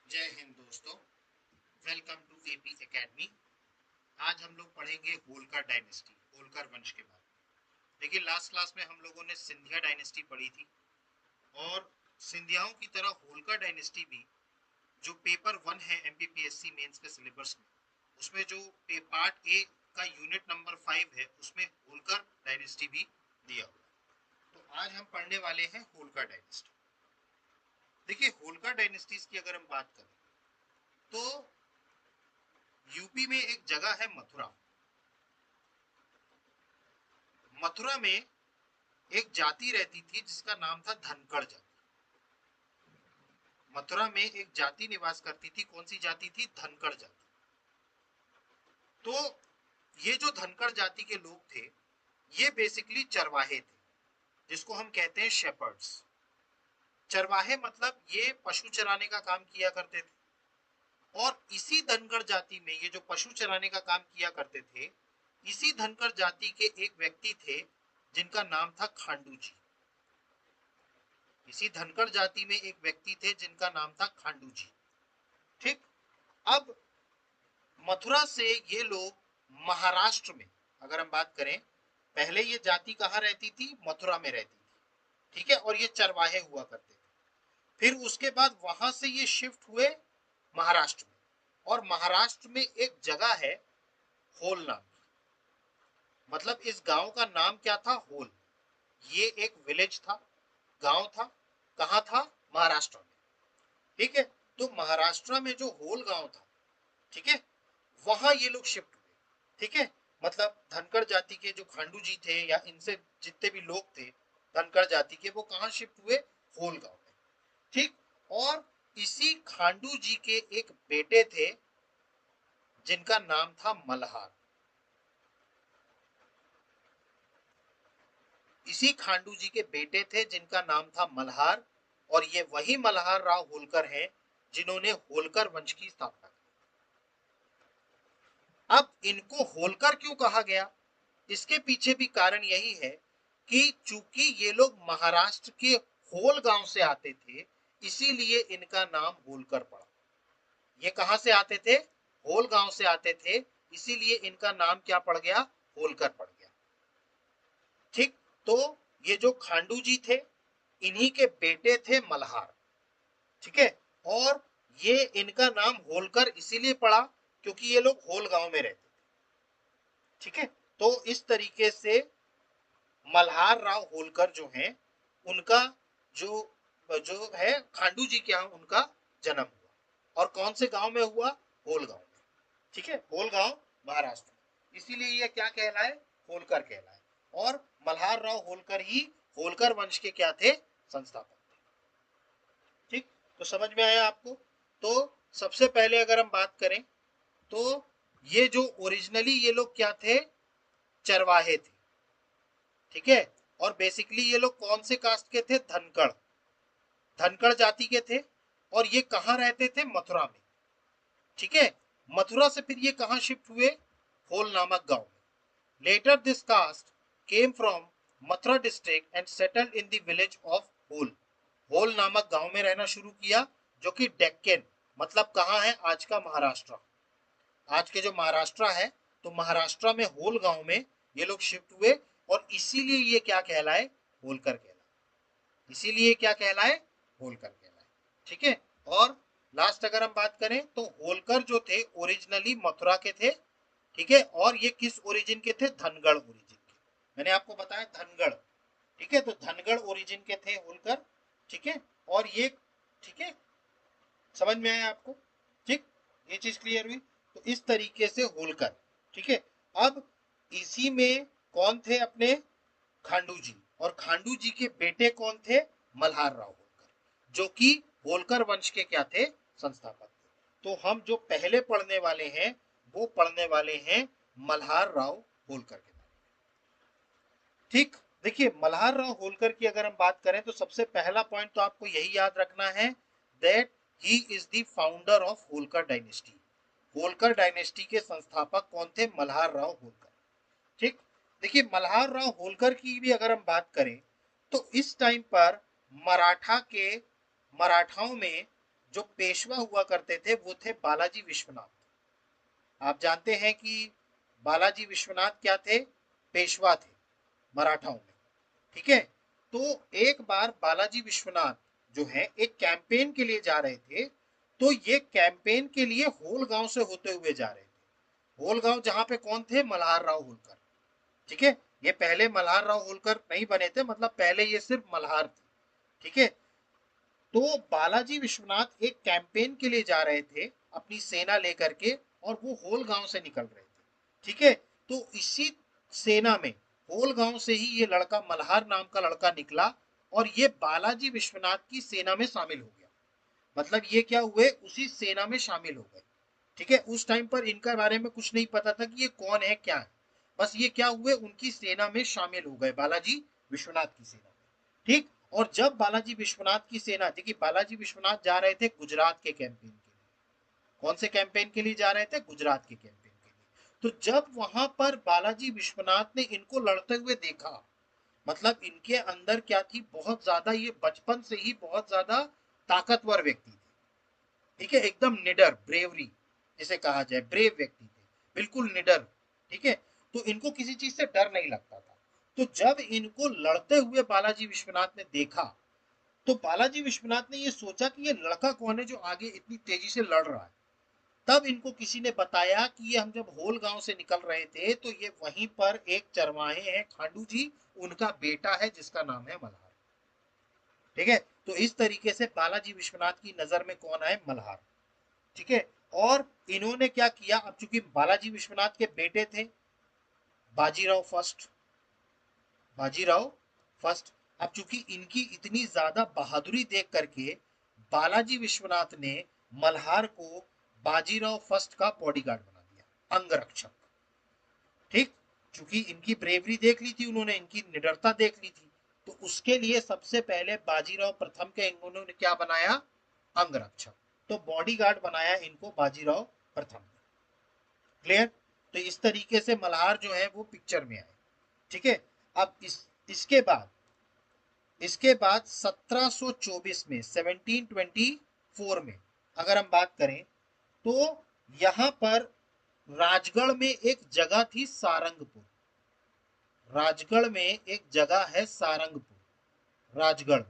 जय हिंद दोस्तों, welcome to AP academy. आज हम लोग पढ़ेंगे होलकर डायनेस्टी, होलकर वंश के बारे में। देखिए, लास्ट क्लास में हम लोगों ने सिंधिया डायनेस्टी पढ़ी थी और सिंधियाओं की तरह होलकर डायनेस्टी भी जो पेपर 1 है एमपीपीएससी मेंस के सिलेबस में, उसमें जो पार्ट ए का यूनिट नंबर 5 है, उसमें होलकर डायनेस्टी भी दिया हुआ। तो आज हम पढ़ने वाले हैं होलकर डायनेस्टी। देखिए, होलकर डायनेस्टीज की अगर हम बात करें तो यूपी में एक जगह है मथुरा। मथुरा में एक जाति रहती थी जिसका नाम था धनकड़ जाति। मथुरा में एक जाति निवास करती थी। कौन सी जाति थी? धनकड़ जाति। तो ये जो धनकड़ जाति के लोग थे, ये बेसिकली चरवाहे थे, जिसको हम कहते हैं शेपर्ड्स। चरवाहे मतलब ये पशु चराने का काम किया करते थे। और इसी धनकड़ जाति में ये जो पशु चराने का काम किया करते थे, इसी धनकड़ जाति के एक व्यक्ति थे जिनका नाम था खांडू जी। इसी धनकड़ जाति में एक व्यक्ति थे जिनका नाम था खांडू जी। ठीक। अब मथुरा से ये लोग महाराष्ट्र में, अगर हम बात करें, पहले ये जाति कहाँ रहती थी? मथुरा में रहती थी। ठीक है। और ये चरवाहे हुआ करते थे। फिर उसके बाद वहां से ये शिफ्ट हुए महाराष्ट्र में। और महाराष्ट्र में एक जगह है होल नाम की। मतलब इस गांव का नाम क्या था? होल। ये एक विलेज था, गांव था। कहाँ था? महाराष्ट्र में। ठीक है। तो महाराष्ट्र में जो होल गांव था, ठीक है, वहां ये लोग शिफ्ट हुए। ठीक है। मतलब धनकड़ जाति के जो खांडू जी थे या इनसे जितने भी लोग थे धनकड़ जाति के, वो कहां शिफ्ट हुए? होल गांव में। ठीक। और इसी खांडू जी के एक बेटे थे जिनका नाम था मल्हार। इसी खांडू जी के बेटे थे जिनका नाम था मल्हार। और ये वही मल्हार राव होलकर हैं जिन्होंने होलकर वंश की स्थापना की। अब इनको होलकर क्यों कहा गया? इसके पीछे भी कारण यही है कि चूंकि ये लोग महाराष्ट्र के होल गांव से आते थे, इसीलिए इनका नाम होलकर पड़ा। ये कहां से आते थे? होल गांव से आते थे, इसीलिए इनका नाम क्या पड़ गया? होलकर पड़ गया। ठीक। तो ये जो खांडू जी थे, इन्हीं के बेटे थे मल्हार। ठीक है। और ये इनका नाम होलकर इसीलिए पड़ा क्योंकि ये लोग होल गांव में रहते थे। ठीक है। तो इस तरीके से मल्हार राव होलकर जो हैं, उनका जो जो है खांडू जी के यहाँ उनका जन्म हुआ। और कौन से गांव में हुआ? होल गांव में। ठीक है। होल गांव, महाराष्ट्र में। इसीलिए ये क्या कहलाए? होलकर कहलाए। और मल्हार राव होलकर ही होलकर वंश के क्या थे? संस्थापक थे। ठीक। तो समझ में आया आपको? तो सबसे पहले अगर हम बात करें तो ये जो ओरिजिनली ये लोग क्या थे? चरवाहे थे। ठीक है। और बेसिकली ये लोग कौन से कास्ट के थे? धनकड़। धनकड़ जाति के थे। और ये कहाँ रहते थे? मथुरा में। ठीक है। मथुरा से फिर ये कहाँ शिफ्ट हुए? होल नामक गांव में। Later this caste came from Mathura district and settled in the village of Hol. Hol नामक गांव में रहना शुरू किया, जो कि डेक्कन, मतलब कहाँ है? आज का महाराष्ट्र। आज के जो महाराष्ट्र है, तो महाराष्ट्र में होल गांव में ये लोग शिफ्ट हुए। और इसीलिए ये क्या कहलाए? होलकर कहलाए। इसीलिए क्या कहलाए? होलकर कहलाए। ठीक है। और लास्ट अगर हम बात करें तो होलकर जो थे ओरिजिनली मथुरा के थे। ठीक है। और ये किस ओरिजिन के थे? धनगढ़ ओरिजिन के। मैंने आपको बताया धनगढ़। ठीक है। तो धनगढ़ ओरिजिन के थे होलकर। ठीक है। और ये, ठीक है, समझ में आया आपको? ठीक। ये चीज क्लियर हुई? तो इस तरीके से होलकर। ठीक है। अब इसी में कौन थे? अपने खांडू जी। और खांडू जी के बेटे कौन थे? मल्हार राव होलकर, जो कि होलकर वंश के क्या थे? संस्थापक थे। तो हम जो पहले पढ़ने वाले हैं वो पढ़ने वाले हैं मल्हार राव होलकर के बारे में। ठीक। देखिए, मल्हार राव होलकर की अगर हम बात करें तो सबसे पहला पॉइंट तो आपको यही याद रखना है, that he is the founder of Holkar dynasty. Holkar dynasty के संस्थापक कौन थे? मल्हार राव होलकर। ठीक। देखिए, मल्हार राव होलकर की भी अगर हम बात करें तो इस टाइम पर मराठाओं में जो पेशवा हुआ करते थे वो थे बालाजी विश्वनाथ। आप जानते हैं कि बालाजी विश्वनाथ क्या थे? पेशवा थे मराठाओं में। ठीक है, तो एक बार बालाजी विश्वनाथ जो है एक कैंपेन के लिए जा रहे थे। तो ये कैंपेन के लिए होल गांव से होते हुए जा रहे थे। होल गांव जहां पे कौन थे? मल्हार राव होलकर। ठीक है, ये पहले मल्हार राव होलकर नहीं बने थे, मतलब पहले ये सिर्फ मल्हार थे। ठीक है, तो बालाजी विश्वनाथ एक कैंपेन के लिए जा रहे थे अपनी सेना लेकर के, और वो होल गांव से निकल रहे थे। ठीक है, तो इसी सेना में होल गांव से ही ये लड़का मल्हार नाम का लड़का निकला, और ये बालाजी विश्वनाथ की सेना में शामिल हो गया। मतलब ये क्या हुए? उसी सेना में शामिल हो गए। ठीक है, उस टाइम पर इनका बारे में कुछ नहीं पता था कि ये कौन है क्या है, बस ये क्या हुए? उनकी सेना में शामिल हो गए, बालाजी विश्वनाथ की सेना में। ठीक, और जब बालाजी विश्वनाथ की सेना, देखिए बालाजी विश्वनाथ जा रहे थे गुजरात के कैंपेन के लिए। कौन से कैंपेन के लिए जा रहे थे? गुजरात के कैंपेन के लिए। तो जब वहां पर बालाजी विश्वनाथ ने इनको लड़ते हुए देखा, मतलब इनके अंदर क्या थी? बहुत ज्यादा, ये बचपन से ही बहुत ज्यादा ताकतवर व्यक्ति थे। ठीक है, एकदम निडर, ब्रेवरी जिसे कहा जाए, ब्रेव व्यक्ति थे, बिल्कुल निडर। ठीक है, तो इनको किसी चीज से डर नहीं लगता था। तो जब इनको लड़ते हुए बालाजी विश्वनाथ ने देखा, तो बालाजी विश्वनाथ ने ये सोचा कि ये लड़का कौन है जो आगे इतनी तेजी से लड़ रहा है। तब इनको किसी ने बताया कि ये हम जब होल गांव से निकल रहे थे तो ये वहीं पर एक चरवाहे हैं खांडू जी, उनका बेटा है जिसका नाम है मल्हार। ठीक है, तो इस तरीके से बालाजी विश्वनाथ की नजर में कौन आए? मल्हार। ठीक है, और इन्होंने क्या किया? अब चूंकि बालाजी विश्वनाथ के बेटे थे बाजीराव फर्स्ट, बाजीराव फर्स्ट। अब चूंकि इनकी इतनी ज्यादा बहादुरी देख करके बालाजी विश्वनाथ ने मल्हार को बाजीराव फर्स्ट का बॉडीगार्ड बना दिया, अंगरक्षक। ठीक, चूंकि इनकी ब्रेवरी देख ली थी उन्होंने, इनकी निडरता देख ली थी, तो उसके लिए सबसे पहले बाजीराव प्रथम के उन्होंने क्या बनाया? अंगरक्षक। तो बॉडीगार्ड बनाया इनको बाजीराव प्रथम। क्लियर? तो इस तरीके से मल्हार जो है वो पिक्चर में आए। ठीक है, अब इसके बाद 1724 में, 1724 में अगर हम बात करें, तो यहां पर राजगढ़ में एक जगह थी सारंगपुर। राजगढ़ में एक जगह है सारंगपुर, राजगढ़।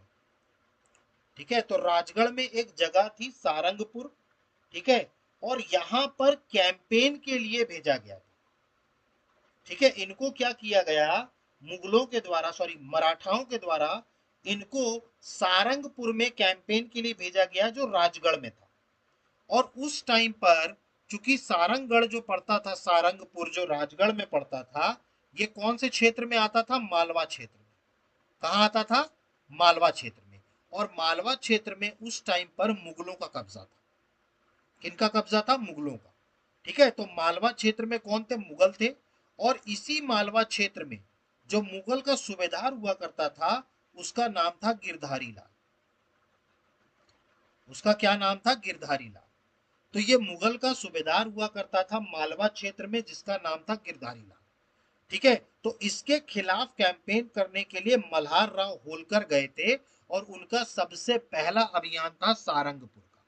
ठीक है, तो राजगढ़ में एक जगह थी सारंगपुर। ठीक है, और यहां पर कैंपेन के लिए भेजा गया था। ठीक है, इनको क्या किया गया? मुगलों के द्वारा, सॉरी मराठाओं के द्वारा इनको सारंगपुर में कैंपेन के लिए भेजा गया जो राजगढ़ में था। और उस टाइम पर चूंकि सारंगगढ़ जो पड़ता था, सारंगपुर जो राजगढ़ में पड़ता था, ये कौन से क्षेत्र में आता था? मालवा क्षेत्र में। कहाँ आता था? मालवा क्षेत्र में। और मालवा क्षेत्र में उस टाइम पर मुगलों का कब्जा था। किनका कब्जा था? मुगलों का। ठीक है, तो मालवा क्षेत्र में कौन थे? मुगल थे। और इसी मालवा क्षेत्र में जो मुगल का सूबेदार हुआ करता था, उसका नाम था गिरधारी लाल। उसका क्या नाम था? गिरधारी लाल। तो ये मुगल का सूबेदार हुआ करता था मालवा क्षेत्र में, जिसका नाम था गिरधारी लाल। ठीक है, तो इसके खिलाफ कैंपेन करने के लिए मल्हार राव होलकर गए थे, और उनका सबसे पहला अभियान था सारंगपुर का।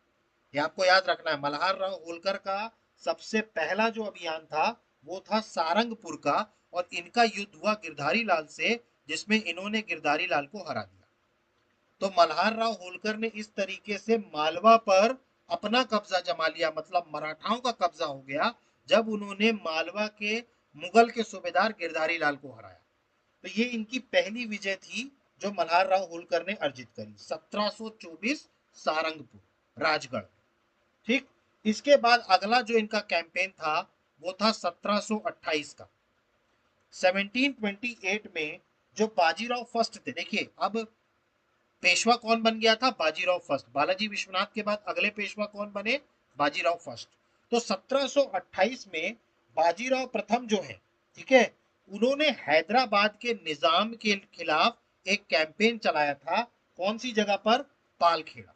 ये आपको याद रखना है, मल्हार राव होलकर का सबसे पहला जो अभियान था वो था सारंगपुर का। और इनका युद्ध हुआ गिरधारी लाल से, जिसमें इन्होंने गिरधारी लाल को हरा दिया। तो मल्हार राव होलकर ने इस तरीके से मालवा पर अपना कब्जा जमा लिया, मतलब मराठाओं का कब्जा हो गया, जब उन्होंने मालवा के मुगल के सूबेदार गिरधारी लाल को हराया। तो ये इनकी पहली विजय थी जो मल्हार राव होलकर ने अर्जित करी, 1724 सारंगपुर, राजगढ़। ठीक, इसके बाद अगला जो इनका कैंपेन था वो था 1728 का। 1728 में जो बाजीराव फर्स्ट थे, देखिए अब पेशवा कौन बन गया था? बाजीराव फर्स्ट। बालाजी विश्वनाथ के बाद अगले पेशवा कौन बने? बाजीराव फर्स्ट। तो 1728 में बाजीराव प्रथम जो है, ठीक है, उन्होंने हैदराबाद के निजाम के खिलाफ एक कैंपेन चलाया था। कौन सी जगह पर? पालखेड़ा।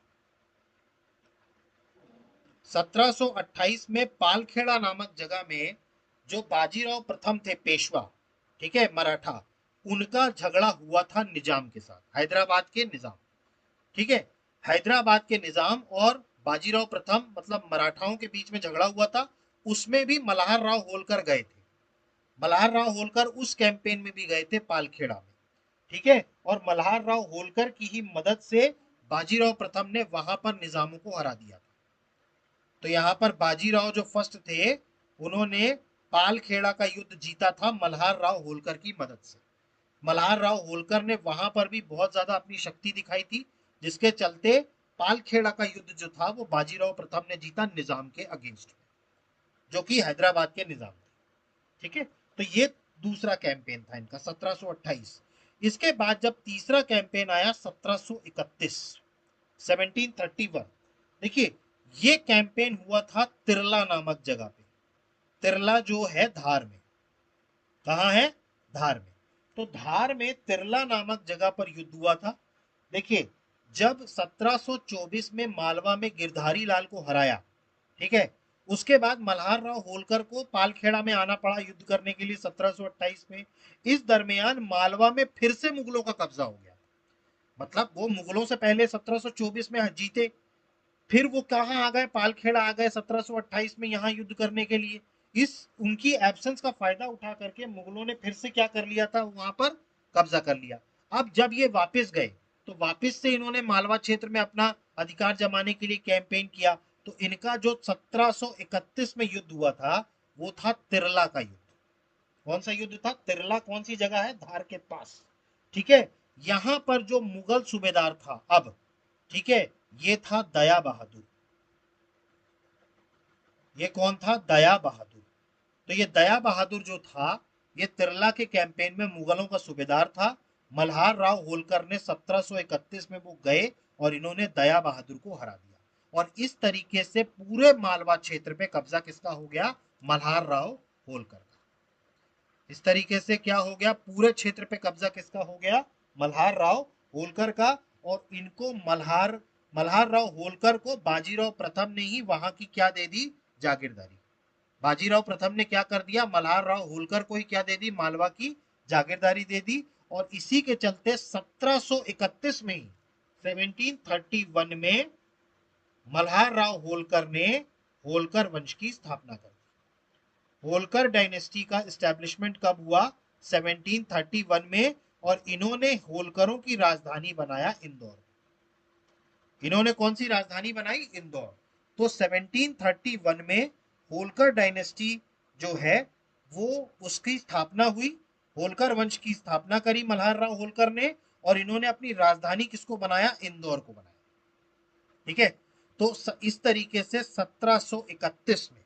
1728 में पालखेड़ा नामक जगह में जो बाजीराव प्रथम थे पेशवा, ठीक है, मराठा, उनका झगड़ा हुआ था निजाम के साथ, हैदराबाद के निजाम। ठीक है, हैदराबाद के निजाम और बाजीराव प्रथम मतलब मराठाओं के बीच में झगड़ा हुआ था, उसमें भी मल्हार राव होलकर गए थे। मल्हार राव होलकर उस कैंपेन में भी गए थे पालखेड़ा में। ठीक है, और मल्हार राव होलकर की ही मदद से बाजीराव प्रथम ने वहां पर निजामों को हरा दिया था। तो यहाँ पर बाजीराव जो फर्स्ट थे, उन्होंने पालखेड़ा का युद्ध जीता था मल्हार राव होलकर की मदद से। मल्हार राव होलकर ने वहां पर भी बहुत ज्यादा अपनी शक्ति दिखाई थी, जिसके चलते पालखेड़ा का युद्ध जो था वो बाजीराव प्रथम ने जीता निजाम के अगेंस्ट में, जो कि हैदराबाद के निजाम थे। ठीक है, तो ये दूसरा कैंपेन था इनका 1728। इसके बाद जब तीसरा कैंपेन आया 1731, 1731, देखिए ये कैंपेन हुआ था तिरला नामक जगह पे। तिरला जो है धार में, कहाँ है, धार में। तो धार में तिरला नामक जगह पर युद्ध हुआ था। देखिए, जब 1724 में मालवा में गिरधारी लाल को हराया, ठीक है, उसके बाद मल्हार राव होलकर को पालखेड़ा में आना पड़ा युद्ध करने के लिए 1728 में। इस दरमियान मालवा में फिर से मुगलों का कब्जा हो गया। मतलब वो मुगलों से पहले 1724 में जीते, फिर वो कहाँ आ गए, पालखेड़ा आ गए 1728 में यहाँ युद्ध करने के लिए। इस उनकी एब्सेंस का फायदा उठा करके मुगलों ने फिर से क्या कर लिया था, वहां पर कब्जा कर लिया। अब जब ये वापस गए तो वापस से इन्होंने मालवा क्षेत्र में अपना अधिकार जमाने के लिए कैंपेन किया। तो इनका जो 1731 में युद्ध हुआ था वो था तिरला का युद्ध। कौन सा युद्ध था, तिरला कौन सी जगह है, धार के पास। ठीक है, यहां पर जो मुगल सूबेदार था अब, ठीक है, ये था दया बहादुर। ये कौन था, दया बहादुर। तो ये दया बहादुर जो था, ये तिरला के कैंपेन में मुगलों का सूबेदार था। मल्हार राव होलकर ने 1731 में वो गए और इन्होंने दया बहादुर को हरा दिया। और इस तरीके से पूरे मालवा क्षेत्र पे कब्जा किसका हो गया, मल्हार राव होलकर का। इस तरीके से क्या हो गया, पूरे क्षेत्र पे कब्जा किसका हो गया, मल्हार राव होलकर का। और इनको मल्हार मल्हार राव होलकर को बाजीराव प्रथम ने ही वहां की क्या दे दी, जागीरदारी। बाजीराव प्रथम ने क्या कर दिया, मल्हार राव होलकर को ही क्या दे दी, मालवा की जागीरदारी दे दी। और इसी के चलते 1731 में ही 1731 में मल्हार राव होलकर ने होलकर वंश की स्थापना कर दी। होलकर डायनेस्टी का एस्टेब्लिशमेंट कब हुआ, 1731 में। और इन्होंने होलकरों की राजधानी बनाया इंदौर। इन्होंने कौन सी राजधानी बनाई, इंदौर। तो 1731 में होलकर डायनेस्टी जो है वो उसकी स्थापना हुई। होलकर वंश की स्थापना करी मल्हार राव होलकर ने। और इन्होंने अपनी राजधानी किसको बनाया, इंदौर को बनाया। ठीक है, तो इस तरीके से 1731 में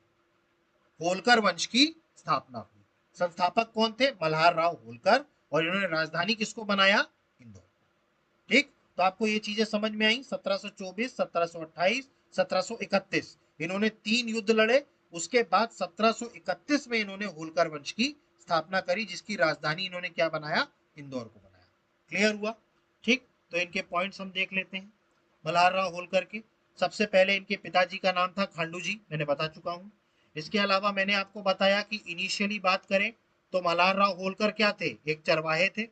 होलकर वंश की स्थापना हुई। संस्थापक कौन थे, मल्हार राव होलकर। और इन्होंने राजधानी किसको बनाया, इंदौर। ठीक, तो आपको ये चीजें समझ में आई। 1724, 1728, 1731, इन्होंने 3 युद्ध लड़े। उसके बाद 1731 में इन्होंने होलकर वंश की स्थापना करी, जिसकी राजधानी इन्होंने क्या बनाया, इंदौर को बनाया। क्लियर हुआ। ठीक, तो इनके पॉइंट्स हम देख लेते हैं मल्हार राव होलकर के। सबसे पहले इनके पिताजी का नाम था खांडू जी, मैंने बता चुका हूं। इसके अलावा मैंने आपको बताया कि इनिशियली बात करें तो मल्हार राव होलकर क्या थे, एक चरवाहे थे।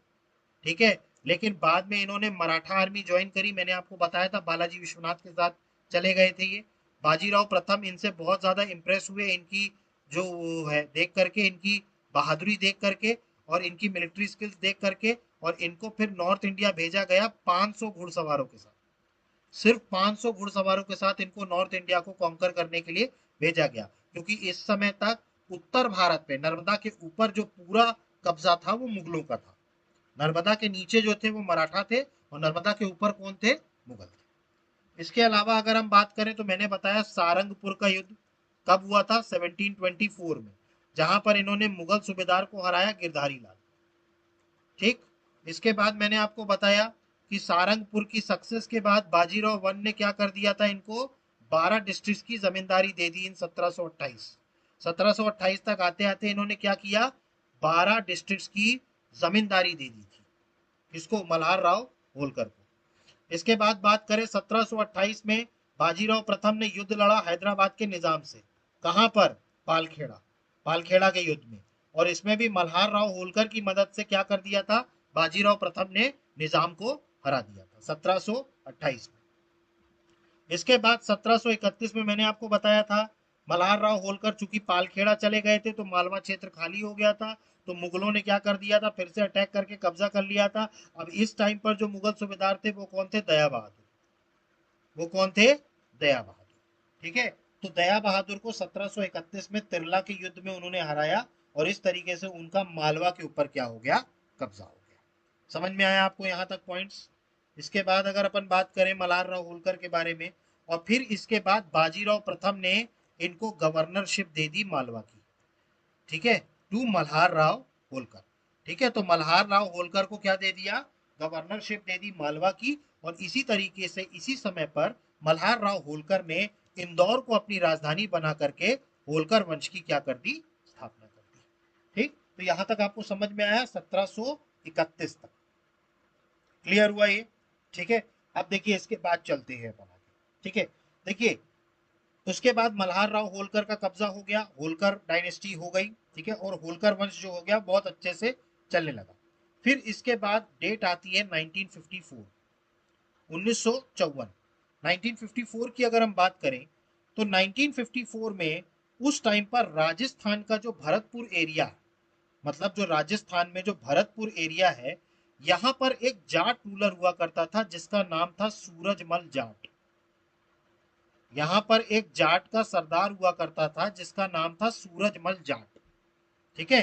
ठीक है, लेकिन बाद में इन्होंने मराठा आर्मी ज्वाइन करी। मैंने आपको बताया था बालाजी विश्वनाथ के साथ चले गए थे ये। बाजीराव प्रथम इनसे बहुत ज्यादा इंप्रेस हुए, इनकी जो है देख करके, इनकी बहादुरी देख करके और इनकी मिलिट्री स्किल्स देख करके। और इनको फिर नॉर्थ इंडिया भेजा गया 500 घुड़सवारों के साथ। सिर्फ 500 घुड़सवारों के साथ इनको नॉर्थ इंडिया को कॉन्कर करने के लिए भेजा गया, क्योंकि इस समय तक उत्तर भारत पे नर्मदा के ऊपर जो पूरा कब्जा था वो मुगलों का था। नर्मदा के नीचे जो थे वो मराठा थे, और नर्मदा के ऊपर कौन थे, मुगल थे। इसके अलावा अगर हम बात करें तो मैंने बताया सारंगपुर का युद्ध कब हुआ था, 1724 में, जहां पर इन्होंने मुगल सूबेदार को हराया, गिरधारी लाल। ठीक, इसके बाद मैंने आपको बताया कि सारंगपुर की सक्सेस के बाद बाजीराव वन ने क्या कर दिया था, इनको 12 डिस्ट्रिक्ट की जमींदारी दे दी इन 1728। 1728 तक आते आते इन्होंने क्या किया, 12 डिस्ट्रिक्ट की जमींदारी दे दी थी। किसको, मल्हार राव होलकर को। इसके बाद बात करें 1728 में बाजीराव प्रथम ने युद्ध लड़ा हैदराबाद के निजाम से। कहां पर, पालखेड़ा। पालखेड़ा के युद्ध में। और इसमें भी मल्हार राव होलकर की मदद से क्या कर दिया था, बाजीराव प्रथम ने निजाम को हरा दिया था 1728 में। इसके बाद 1731 में मैंने आपको बताया था मल्हार राव होलकर चूंकि पालखेड़ा चले गए थे तो मालवा क्षेत्र खाली हो गया था, तो मुगलों ने क्या कर दिया था, फिर से अटैक करके कब्जा कर लिया था। अब इस टाइम पर जो मुगल सूबेदार थे वो कौन थे, दया बहादुर। वो कौन थे, दया बहादुर। ठीक है, तो दया बहादुर को 1731 में तिरला के युद्ध में उन्होंने हराया और इस तरीके से उनका मालवा के ऊपर क्या हो गया, कब्जा हो गया। समझ में आया आपको यहाँ तक पॉइंट्स। इसके बाद अगर अपन बात करें मल्हार राव होलकर के बारे में, और फिर इसके बाद बाजीराव प्रथम ने इनको गवर्नरशिप दे दी मालवा की। ठीक है, टू मल्हार राव होलकर। ठीक है, तो मल्हार राव होलकर को क्या दे दिया, गवर्नरशिप दे दी मालवा की। और इसी तरीके से इसी समय पर मल्हार राव होलकर ने इंदौर को अपनी राजधानी बना करके होलकर वंश की क्या कर दी, स्थापना कर दी। ठीक, तो यहां तक आपको समझ में आया 1731 तक, क्लियर हुआ ये। ठीक है, अब देखिए इसके बाद चलते हैं अपन आगे। ठीक है, देखिए उसके बाद मल्हार राव होलकर का कब्जा हो गया, होलकर डायनेस्टी हो गई। ठीक है, और होलकर वंश जो हो गया बहुत अच्छे से चलने लगा। फिर इसके बाद डेट आती है 1954, 1954। 1954 की अगर हम बात करें तो 1954 में उस टाइम पर राजस्थान का जो भरतपुर एरिया, मतलब जो राजस्थान में जो भरतपुर एरिया है, यहां पर एक जाट रूलर हुआ करता था जिसका नाम था सूरजमल जाट। यहां पर एक जाट का सरदार हुआ करता था जिसका नाम था सूरजमल जाट। ठीक है,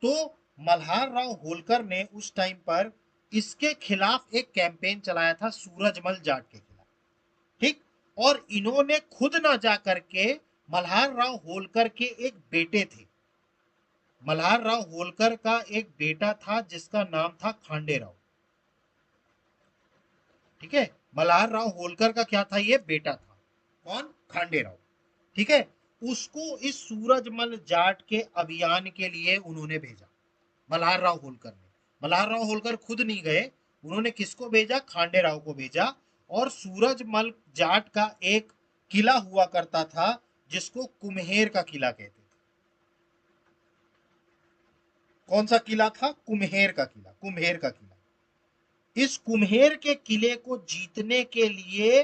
तो मल्हार राव होलकर ने उस टाइम पर इसके खिलाफ एक कैंपेन चलाया था, सूरजमल जाट के खिलाफ। ठीक, और इन्होंने खुद ना जा करके, मल्हार राव होलकर के एक बेटे थे, मल्हार राव होलकर का एक बेटा था जिसका नाम था खांडे राव। ठीक है, मल्हार राव होलकर का क्या था, ये बेटा था, कौन, खांडे राव। ठीक है, उसको इस सूरजमल जाट के अभियान के लिए उन्होंने भेजा, मल्हार राव होलकर ने। मल्हार राव होलकर खुद नहीं गए, उन्होंने किसको भेजा, खांडे राव को भेजा। और सूरजमल जाट का एक किला हुआ करता था जिसको कुम्हेर का किला कहते थे। कौन सा किला था, कुम्हेर का किला, कुम्हेर का किला। इस कुम्हेर के किले को जीतने के लिए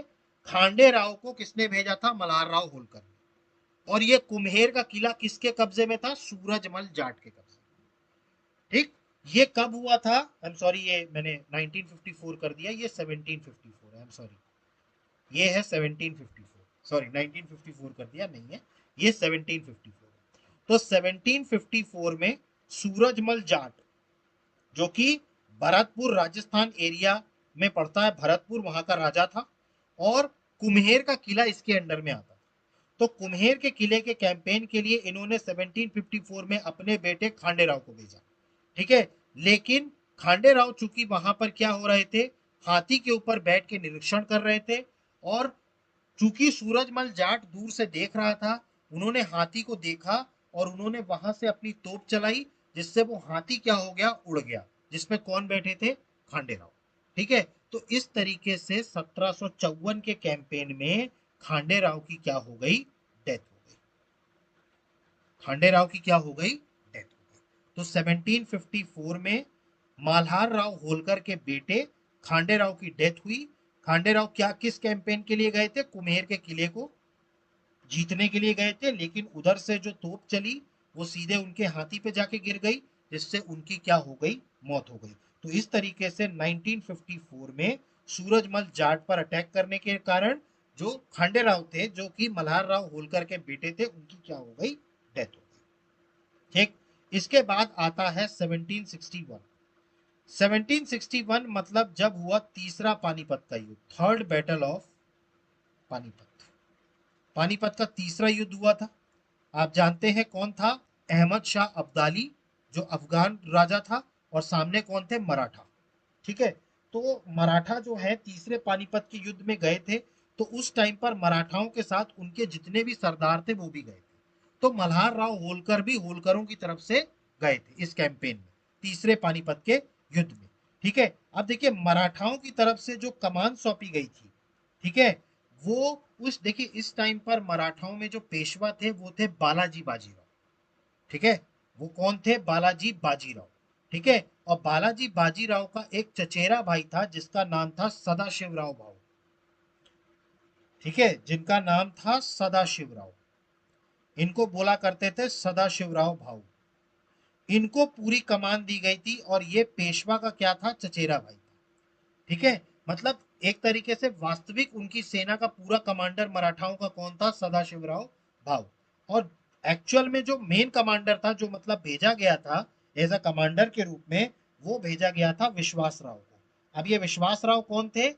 खांडे राव को किसने भेजा था, मल्हार राव होलकर ने। और ये कुम्हेर का किला किसके कब्जे में था, सूरजमल जाट के कब्जे में। ठीक, ये कब हुआ था, आई एम सॉरी, ये मैंने 1954 कर दिया, ये 1754 है, आई एम सॉरी, ये है 1754, सॉरी 1954 कर दिया, नहीं है, ये 1754 है। तो 1754 में सूरजमल जाट, जो कि भरतपुर राजस्थान एरिया में पड़ता है, भरतपुर वहां का राजा था, और कुम्हेर का किला इसके अंडर में आता था। तो कुम्हेर के किले के कैंपेन के लिए इन्होंने 1754 में अपने बेटे खांडे राव को भेजा। ठीक है, लेकिन खांडे राव चूंकि वहां पर क्या हो रहे थे, हाथी के ऊपर बैठ के निरीक्षण कर रहे थे, और चूंकि सूरजमल जाट दूर से देख रहा था, उन्होंने हाथी को देखा और उन्होंने वहां से अपनी तोप चलाई, जिससे वो हाथी क्या हो गया, उड़ गया, जिसमें कौन बैठे थे, खांडे राव। ठीक है, तो इस तरीके से 1754 के कैंपेन में खांडे राव की क्या हो गई, डेथ हो गई। खांडे राव की क्या हो गई, डेथ हो गई। तो 1754 में मल्हार राव होलकर के बेटे खांडे राव की डेथ हुई। खांडे राव क्या, किस कैंपेन के लिए गए थे, कुम्हेर के किले को जीतने के लिए गए थे, लेकिन उधर से जो तोप चली वो सीधे उनके हाथी पे जाके गिर गई, जिससे उनकी क्या हो गई, मौत हो गई। तो इस तरीके से 1954 में सूरजमल जाट पर अटैक करने के कारण जो खांडे राव थे, जो कि मल्हार राव होलकर के बेटे थे, उनकी क्या हो गई, डेथ हो गई। ठीक, इसके बाद आता है 1761। 1761 मतलब जब हुआ तीसरा पानीपत का युद्ध, third battle of Panipat. Panipat का तीसरा युद्ध हुआ था। आप जानते हैं कौन था, अहमद शाह अब्दाली, जो अफगान राजा था, और सामने कौन थे, मराठा। ठीक है, तो मराठा जो है तीसरे पानीपत के युद्ध में गए थे, तो उस टाइम पर मराठाओं के साथ उनके जितने भी सरदार थे वो भी गए थे। तो मल्हार राव होलकर भी होलकरों की तरफ से गए थे इस कैंपेन में, तीसरे पानीपत के युद्ध में। ठीक है, अब देखिए मराठाओं की तरफ से जो कमान सौंपी गई थी, ठीक है, वो उस, देखिए इस टाइम पर मराठाओं में जो पेशवा थे वो थे बालाजी बाजीराव। ठीक है, वो कौन थे, बालाजी बाजीराव। ठीक है, और बालाजी बाजीराव का एक चचेरा भाई था जिसका नाम था सदाशिवराव भाऊ। ठीक है, जिनका नाम था सदाशिवराव। इनको बोला करते थे सदाशिवराव भाऊ। इनको पूरी कमान दी गई थी और ये पेशवा का क्या था, चचेरा भाई था। ठीक है, मतलब एक तरीके से वास्तविक उनकी सेना का पूरा कमांडर मराठाओं का कौन था, सदाशिवराव भाऊ। और एक्चुअल में जो मेन कमांडर था, जो मतलब भेजा गया था एज अ कमांडर के रूप में, वो भेजा गया था विश्वास राव को। अब ये विश्वास राव कौन थे,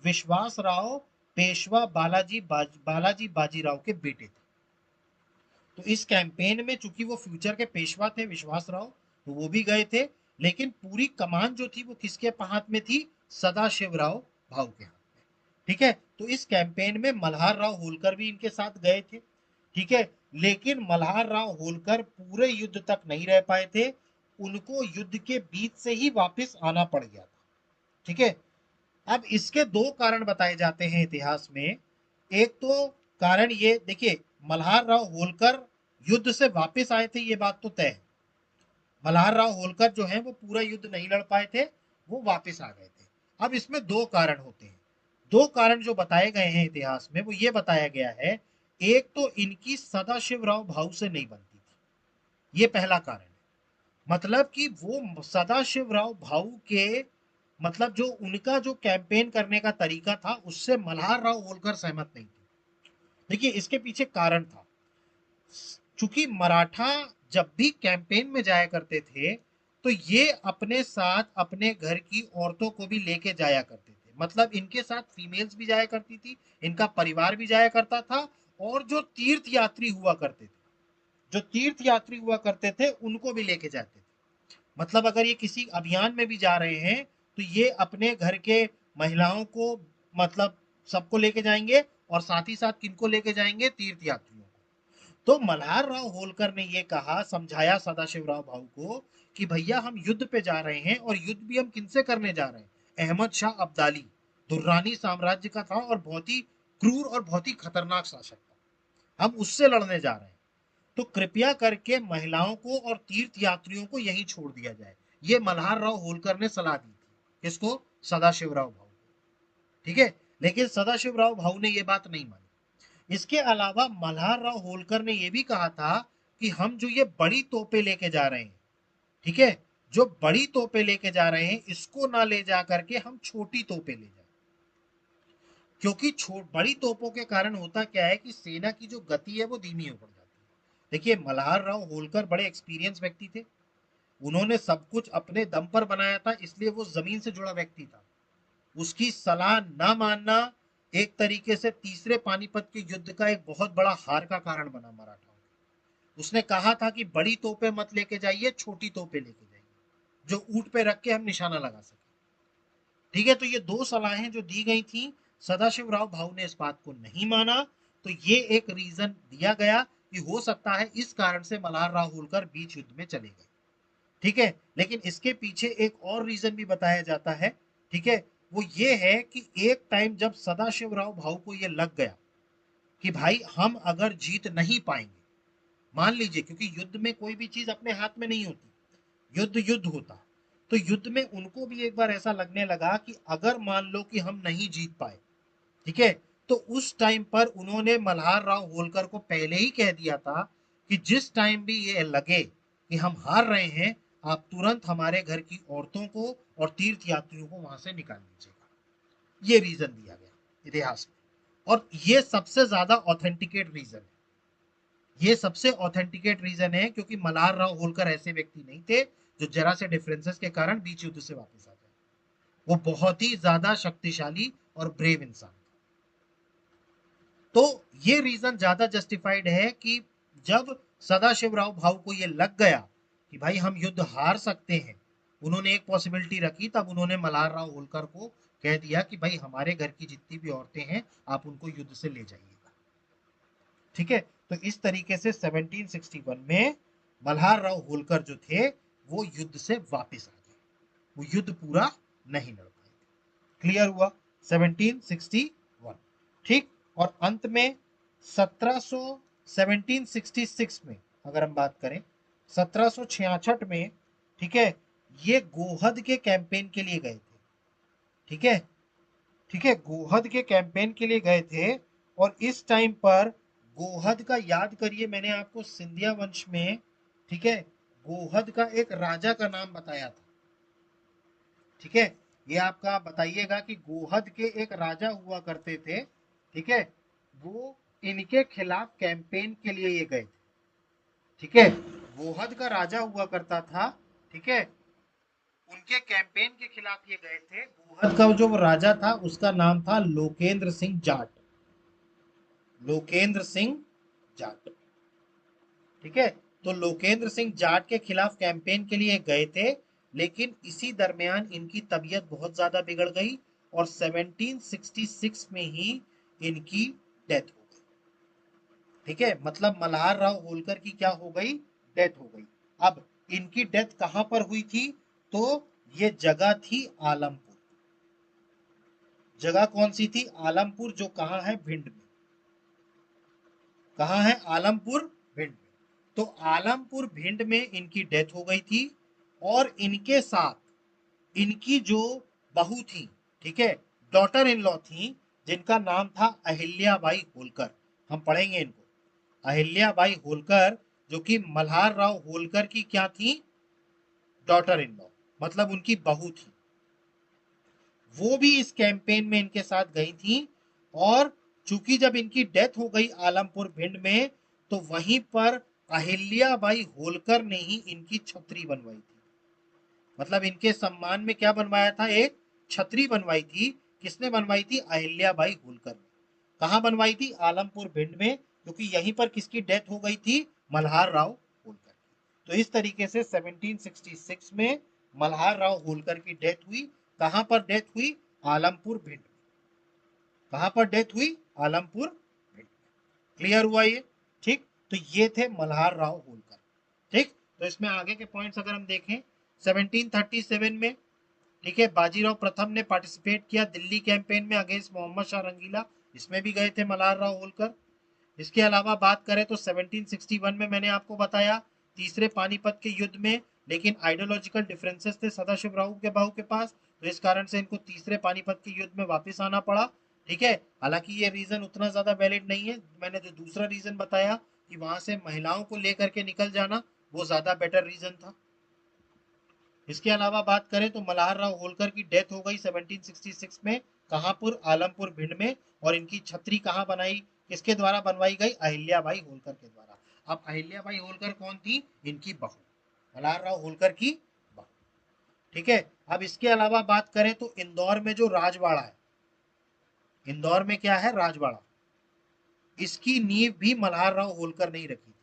विश्वास राव पेशवा बालाजी बाजीराव के बेटे थे। तो इस कैंपेन में चूंकि वो फ्यूचर के पेशवा थे विश्वास राव, तो वो भी गए थे, लेकिन पूरी कमान जो थी वो किसके हाथ में थी, सदाशिवराव भाऊ के हाथ में। ठीक है, तो इस कैंपेन में मल्हार राव होलकर भी इनके साथ गए थे। ठीक है, लेकिन मल्हार राव होलकर पूरे युद्ध तक नहीं रह पाए थे, उनको युद्ध के बीच से ही वापस आना पड़ गया था। ठीक है, अब इसके दो कारण बताए जाते हैं इतिहास में। एक तो कारण ये देखिए, मल्हार राव होलकर युद्ध से वापस आए थे, ये बात तो तय है। मल्हार राव होलकर जो है वो पूरा युद्ध नहीं लड़ पाए थे, वो वापस आ गए थे। अब इसमें दो कारण होते हैं। दो कारण जो बताए गए हैं इतिहास में, वो ये बताया गया है, एक तो इनकी सदाशिवराव भाऊ से नहीं बनती थी, ये पहला कारण है। मतलब कि वो सदाशिवराव भाऊ के, मतलब जो उनका जो कैंपेन करने का तरीका था, उससे मल्हार राव होलकर सहमत नहीं थे। देखिए, इसके पीछे कारण था। चूंकि मराठा जब भी कैंपेन में जाया करते थे, तो ये अपने साथ अपने घर की औरतों को भी लेके जाया करते थे। मतलब इनके साथ फीमेल्स भी जाया करती थी, इनका परिवार भी जाया करता था, और जो तीर्थ यात्री हुआ करते थे, जो तीर्थ यात्री हुआ करते थे, उनको भी लेके जाते थे। मतलब अगर ये किसी अभियान में भी जा रहे हैं, तो ये अपने घर के महिलाओं को, मतलब सबको लेके जाएंगे, और साथ ही साथ किनको लेके जाएंगे, तीर्थ यात्रियों को। तो मल्हार राव होलकर ने ये कहा, समझाया सदाशिवराव भाऊ को कि भैया हम युद्ध पे जा रहे हैं, और युद्ध भी हम किनसे करने जा रहे हैं, अहमद शाह अब्दाली, दुर्रानी साम्राज्य का था और बहुत ही क्रूर और बहुत ही खतरनाक शासक था, हम उससे लड़ने जा रहे हैं। तो कृपया करके महिलाओं को और तीर्थ यात्रियों को यहीं छोड़ दिया जाए। ये मल्हार राव होलकर ने सलाह दी थी, किसको, सदाशिवराव भाऊ। ठीक है, लेकिन सदाशिवराव भाऊ ने यह बात नहीं मानी। इसके अलावा मल्हार राव होलकर ने यह भी कहा था कि हम जो ये बड़ी तोपें लेके जा रहे हैं, ठीक है, जो बड़ी तोपें लेके जा रहे हैं, इसको ना ले जा करके हम छोटी तोपें ले जाए। क्योंकि बड़ी तोपों के कारण होता क्या है कि सेना की जो गति है वो धीमी हो पड़ जाती है। देखिए, मल्हार राव होलकर बड़े एक्सपीरियंस व्यक्ति थे, उन्होंने सब कुछ अपने दम पर बनाया था, इसलिए वो जमीन से जुड़ा व्यक्ति था। उसकी सलाह ना मानना एक तरीके से तीसरे पानीपत के युद्ध का एक बहुत बड़ा हार का कारण बना मराठाओं। उसने कहा था कि बड़ी तोपें मत लेके जाइए, छोटी तोपें लेके जाइए, जो ऊंट पे रख के हम निशाना लगा सके। ठीक है, तो ये दो सलाहें जो दी गई थी, सदाशिवराव भाऊ ने इस बात को नहीं माना। तो ये एक रीजन दिया गया कि हो सकता है इस कारण से मल्हार राव होलकर बीच युद्ध में चले गए। ठीक है, लेकिन इसके पीछे एक और रीजन भी बताया जाता है। ठीक है, वो ये है कि एक टाइम जब सदाशिवराव भाऊ को ये लग गया कि भाई हम अगर जीत नहीं पाएंगे, मान लीजिए, क्योंकि युद्ध में कोई भी चीज अपने हाथ में नहीं होती, युद्ध युद्ध होता, तो युद्ध में उनको भी एक बार ऐसा लगने लगा कि अगर मान लो कि हम नहीं जीत पाए, ठीक है, तो उस टाइम पर उन्होंने मल्हार राव होलकर को पहले ही कह दिया था कि जिस टाइम भी ये लगे कि हम हार रहे हैं, आप तुरंत हमारे घर की औरतों को और तीर्थ यात्रियों को वहां से निकाल लीजिएगा। ये रीजन दिया गया इतिहास में, और ये सबसे ज्यादा ऑथेंटिकेट रीजन है। ये सबसे ऑथेंटिकेट रीजन है, क्योंकि मल्हार राव होलकर ऐसे व्यक्ति नहीं थे जो जरा से डिफरेंसेस के कारण बीच युद्ध से वापस आ जाए। वो बहुत ही ज्यादा शक्तिशाली और ब्रेव इंसान। तो ये रीजन ज्यादा जस्टिफाइड है कि जब सदाशिवराव भाऊ को ये लग गया कि भाई हम युद्ध हार सकते हैं, उन्होंने एक पॉसिबिलिटी रखी, तब उन्होंने मल्हार राव होलकर को कह दिया कि भाई हमारे घर की जितनी भी औरतें हैं, आप उनको युद्ध से ले जाइएगा। ठीक है, तो इस तरीके से 1761 में मल्हार राव होलकर जो थे, वो युद्ध से वापस आ गए, वो युद्ध पूरा नहीं लड़ पाए। क्लियर हुआ, 1761। ठीक, और अंत में 1700 1766 में अगर हम बात करें, 1766 में, ठीक है, ये गोहद के कैंपेन के लिए गए थे। ठीक है, ठीक है, गोहद के कैंपेन के लिए गए थे, और इस टाइम पर गोहद का याद करिए, मैंने आपको सिंधिया वंश में, ठीक है, गोहद का एक राजा का नाम बताया था। ठीक है, ये आपका बताइएगा कि गोहद के एक राजा हुआ करते थे। ठीक है, वो इनके खिलाफ कैंपेन के लिए ये गए थे। ठीक है, गोहद का राजा हुआ करता था। ठीक है, उनके कैंपेन के खिलाफ ये गए थे। गोहद का जो राजा था उसका नाम था लोकेंद्र सिंह जाट। लोकेंद्र सिंह जाट। ठीक है, तो लोकेंद्र सिंह जाट के खिलाफ कैंपेन के लिए गए थे, लेकिन इसी दरमियान इनकी तबीयत बहुत ज्यादा बिगड़ गई और 1766 में ही इनकी डेथ हो गई। ठीक है, मतलब मल्हार राव होलकर की क्या हो गई, डेथ हो गई। अब इनकी डेथ कहां पर हुई थी, तो ये जगह थी आलमपुर। जगह कौन सी थी, आलमपुर, जो कहां है, भिंड में। कहां है, आलमपुर, भिंड में। तो आलमपुर भिंड में इनकी डेथ हो गई थी। और इनके साथ इनकी जो बहू थी, ठीक है, डॉटर इन लॉ थी, जिनका नाम था अहिल्याबाई होलकर। हम पढ़ेंगे इनको। अहिल्याबाई होलकर, जो कि मल्हार राव होलकर की क्या थी, डॉटर इन लॉ, मतलब उनकी बहू थी। वो भी इस कैंपेन में इनके साथ गई थी। और चूंकि जब इनकी डेथ हो गई आलमपुर भिंड में, तो वहीं पर अहिल्याबाई होलकर ने ही इनकी छतरी बनवाई थी। मतलब इनके सम्मान में क्या बनवाया था, एक छतरी बनवाई थी। किसने बनवाई थी, अहिल्याबाई होलकर ने। कहां बनवाई थी, आलमपुर भिंड में, क्योंकि यहीं पर किसकी डेथ हो गई थी, मल्हार राव होलकर की। तो इस तरीके से 1766 में मल्हार राव होलकर की डेथ हुई। कहां पर डेथ हुई, आलमपुर भिंड। कहां पर डेथ हुई, आलमपुर भिंड। क्लियर हुआ ये। ठीक, तो ये थे मल्हार राव होलकर। ठीक, तो इसमें आगे के पॉइंट्स अगर हम देखें, 1737 में, ठीक है, बाजीराव प्रथम ने पार्टिसिपेट किया दिल्ली कैंपेन में अगेंस्ट मोहम्मद शाह रंगीला। इसमें भी गए थे मल्हार राव होलकर। इसके अलावा बात करें तो 1761 में मैंने आपको बताया, तीसरे पानीपत के युद्ध में, लेकिन आइडियोलॉजिकल डिफरेंसेस थे सदाशिव राव के बाहू के पास, तो इस कारण से इनको तीसरे पानीपत के युद्ध में वापस आना पड़ा। ठीक है, हालांकि ये रीजन उतना ज्यादा वैलिड नहीं है। मैंने जो दूसरा रीजन बताया कि वहां से महिलाओं को लेकर के निकल जाना, वो ज्यादा बेटर रीजन था। इसके अलावा बात करें तो मल्हार राव होलकर की डेथ हो गई 1766 में, कहांपुर, आलमपुर भिंड में। और इनकी छतरी कहां बनाई, किसके द्वारा बनवाई गई, अहिल्याबाई होलकर के द्वारा। अब अहिल्याबाई होलकर कौन थी, इनकी बहू, मल्हार राव होलकर की बहू। ठीक है, अब इसके अलावा बात करें तो इंदौर में जो राजवाड़ा है, इंदौर में क्या है, राजवाड़ा, इसकी नींव भी मल्हार राव होलकर ने ही रखी थी।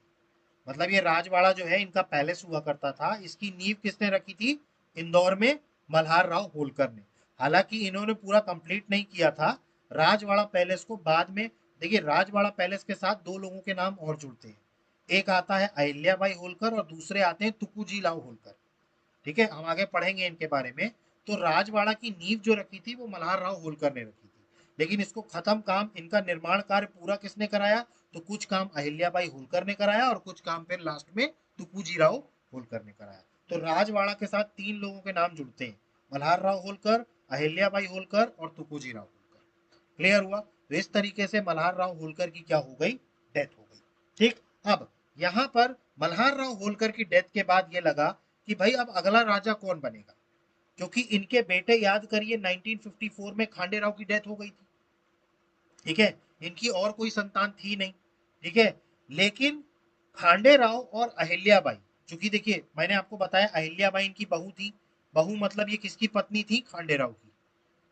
मतलब ये राजवाड़ा जो है, इनका पैलेस हुआ करता था, इसकी नींव किसने रखी थी, इंदौर में मल्हार राव होलकर ने। हालांकि इन्होंने पूरा कंप्लीट नहीं किया था राजवाड़ा पैलेस को। बाद में देखिए, राजवाड़ा पैलेस के साथ दो लोगों के नाम और जुड़ते हैं। एक आता है अहिल्याबाई होलकर और दूसरे आते हैं तुकुजी राव होलकर। ठीक है, हम आगे पढ़ेंगे इनके बारे में। तो राजवाड़ा की नींव जो रखी थी वो मल्हार राव होलकर ने रखी थी, लेकिन इसको खत्म, काम, इनका निर्माण कार्य पूरा किसने कराया, तो कुछ काम अहिल्याबाई होलकर ने कराया और कुछ काम फिर लास्ट में तुकुजी राव होलकर ने कराया। तो राजवाड़ा के साथ तीन लोगों के नाम जुड़ते हैं, मल्हार राव होलकर, अहिल्याबाई होलकर और तुकुजी राव होलकर। क्लियर हुआ। तो इस तरीके से मल्हार राव होलकर की क्या हो गई, डेथ हो गई। ठीक, अब यहां पर मल्हार राव होलकर की डेथ के बाद ये लगा कि भाई अब अगला राजा कौन बनेगा, क्योंकि इनके बेटे, याद करिए, 1954 में खांडे राव की डेथ हो गई थी। ठीक है, इनकी और कोई संतान थी नहीं। ठीक है, लेकिन खांडे राव और अहिल्याबाई, चूंकि देखिए मैंने आपको बताया अहिल्याबाई इनकी बहू थी। बहू मतलब ये किसकी पत्नी थी, खांडे राव की।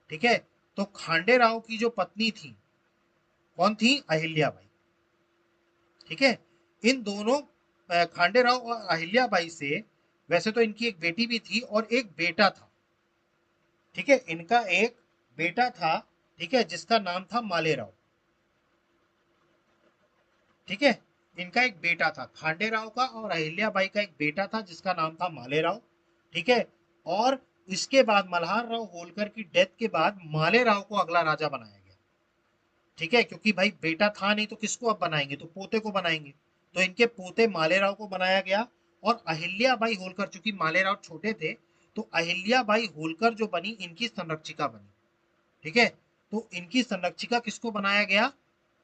ठीक है, तो खांडे राव की जो पत्नी थी, कौन थी, अहिल्याबाई। ठीक है, इन दोनों, खांडे राव और अहिल्याबाई से वैसे तो इनकी एक बेटी भी थी और एक बेटा था। ठीक है, इनका एक बेटा था, ठीक है, जिसका नाम था मालेराव। ठीक है, इनका एक बेटा था खांडे राव का, और अहिल्याबाई का एक बेटा था जिसका नाम था मालेराव। ठीक है, और इसके बाद मल्हार राव होलकर की डेथ के बाद मालेराव को अगला राजा बनाया गया। ठीक है, क्योंकि भाई बेटा था नहीं तो किसको अब बनाएंगे, तो पोते को बनाएंगे। तो इनके पोते मालेराव को बनाया गया। और अहिल्याबाई होलकर, चूंकि मालेराव छोटे थे, तो अहिल्याबाई होलकर जो बनी, इनकी संरक्षिका बनी। ठीक है, तो इनकी संरक्षिका किसको बनाया गया,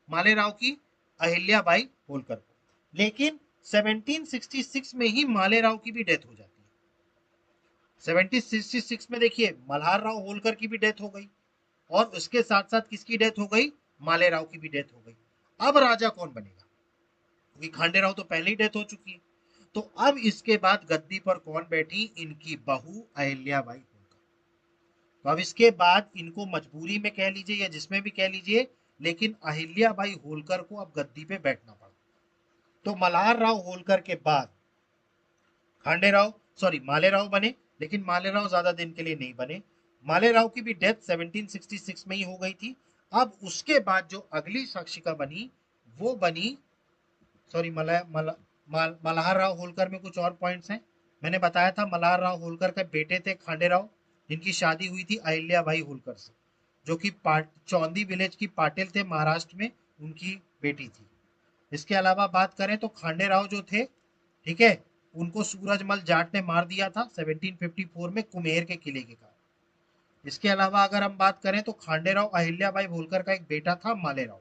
मालेराव की अहिल्याबाई होलकर को। लेकिन 1766 में ही मालेराव की भी डेथ हो जाती है। 1766 में देखिए मल्हार राव होलकर की भी डेथ हो गई और उसके साथ साथ किसकी डेथ हो गई, मालेराव की भी डेथ हो गई। अब राजा कौन बनेगा, क्योंकि खांडेराव तो पहले ही डेथ हो चुकी है। तो अब इसके बाद गद्दी पर कौन बैठी, इनकी बहू अहिल्याबाई होलकर। तो अब इसके बाद इनको मजबूरी में कह लीजिए या जिसमें भी कह लीजिए, लेकिन अहिल्याबाई होलकर को अब गद्दी पे बैठना पड़ा। तो मल्हार राव होलकर के बाद खांडेराव सॉरी मालेराव बने, लेकिन मालेराव ज्यादा दिन के लिए नहीं बने। मालेराव की भी डेथ 1766 में ही हो गई थी। अब उसके बाद जो अगली शासिका बनी वो बनी, सॉरी मल्हार राव होलकर में कुछ और पॉइंट्स हैं। मैंने बताया था मल्हार राव होलकर के बेटे थे खांडेराव, जिनकी शादी हुई थी अहिल्याबाई होलकर से, जो कि चौंदी विलेज की पाटिल थे महाराष्ट्र में, उनकी बेटी थी। इसके अलावा बात करें तो खांडेराव जो थे, ठीक है, उनको सूरजमल जाट ने मार दिया था 1754 में कुम्हेर के किले के कारण। इसके अलावा अगर हम बात करें तो खांडेराव अहिल्याबाई होलकर का एक बेटा था मालेराव,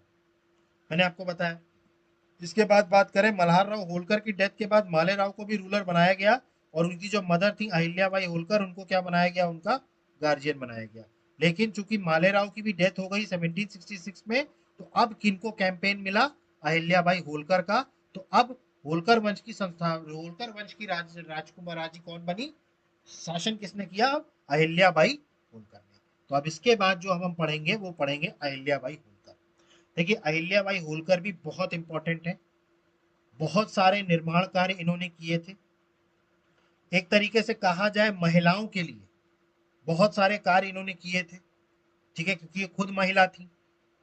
मैंने आपको बताया। इसके बाद बात करें मल्हार राव होलकर की डेथ के बाद मालेराव को भी रूलर बनाया गया और उनकी जो मदर थी अहिल्याबाई होलकर, उनको क्या बनाया गया, उनका गार्जियन बनाया गया। लेकिन चूंकि मालेराव की भी डेथ हो गई 1766 में, तो अब किनको कैंपेन मिला, अहिल्याबाई होलकर का। तो अब होलकर वंश की संस्था, होलकर वंश की राजकुमाराजी कौन बनी, शासन किसने किया, अहिल्याबाई होलकर ने। तो अब इसके बाद जो हम पढ़ेंगे वो पढ़ेंगे अहिल्याबाई होलकर। देखिए अहिल्याबाई होलकर भी बहुत इंपॉर्टेंट है, बहुत सारे निर्माण कार्य इन्होंने किए थे। एक तरीके से कहा जाए महिलाओं के लिए बहुत सारे कार्य इन्होंने किए थे, ठीक है, क्योंकि ये खुद महिला थी।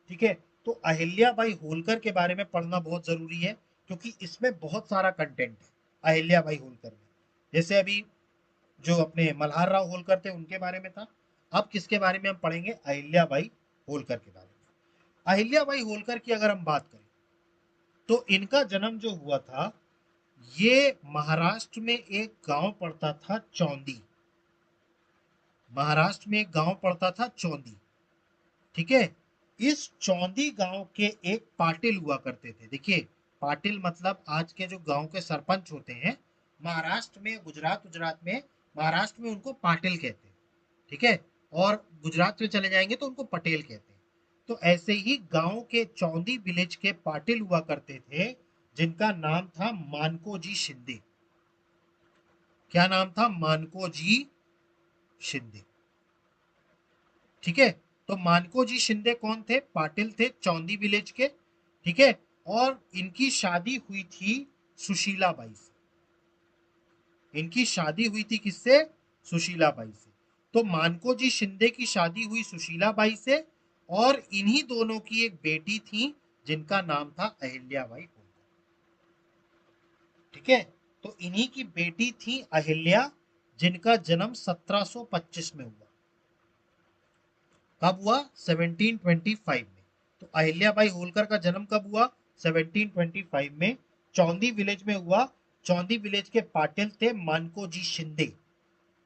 ठीक है, तो अहिल्याबाई होलकर के बारे में पढ़ना बहुत जरूरी है, क्योंकि इसमें बहुत सारा कंटेंट है अहिल्याबाई होलकर में। जैसे अभी जो अपने मल्हार राव होलकर थे उनके बारे में था, अब किसके बारे में हम पढ़ेंगे, अहिल्याबाई होलकर के बारे में। अहिल्याबाई होलकर की अगर हम बात करें तो इनका जन्म जो हुआ था, ये महाराष्ट्र में एक गांव पड़ता था चौंदी, महाराष्ट्र में एक गांव पड़ता था चौंदी, ठीक है। इस चौंदी गांव के एक पाटिल हुआ करते थे। देखिए पाटिल मतलब आज के जो गांव के सरपंच होते हैं महाराष्ट्र में, गुजरात में, महाराष्ट्र में उनको पाटिल कहते हैं, ठीक है, और गुजरात में चले जाएंगे तो उनको पटेल कहते हैं। तो ऐसे ही गांव के चौंदी विलेज के पाटिल हुआ करते थे, जिनका नाम था मानकोजी शिंदे। क्या नाम था, मानकोजी शिंदे, ठीक है। तो मानकोजी शिंदे कौन थे, पाटिल थे चौंदी विलेज के, ठीक है। और इनकी शादी हुई थी सुशीला बाई से, इनकी शादी हुई थी किससे, सुशीला बाई से। तो मानकोजी शिंदे की शादी हुई सुशीला बाई से, और इन्हीं दोनों की एक बेटी थी जिनका नाम था अहिल्याबाई होलकर, ठीक है। तो इन्हीं की बेटी थी अहिल्या, जिनका जन्म 1725 में हुआ। कब हुआ, 1725 में। तो अहिल्याबाई होलकर का जन्म कब हुआ, 1725 में, चौंदी विलेज में हुआ। चौंदी विलेज के पाटिल थे मानकोजी शिंदे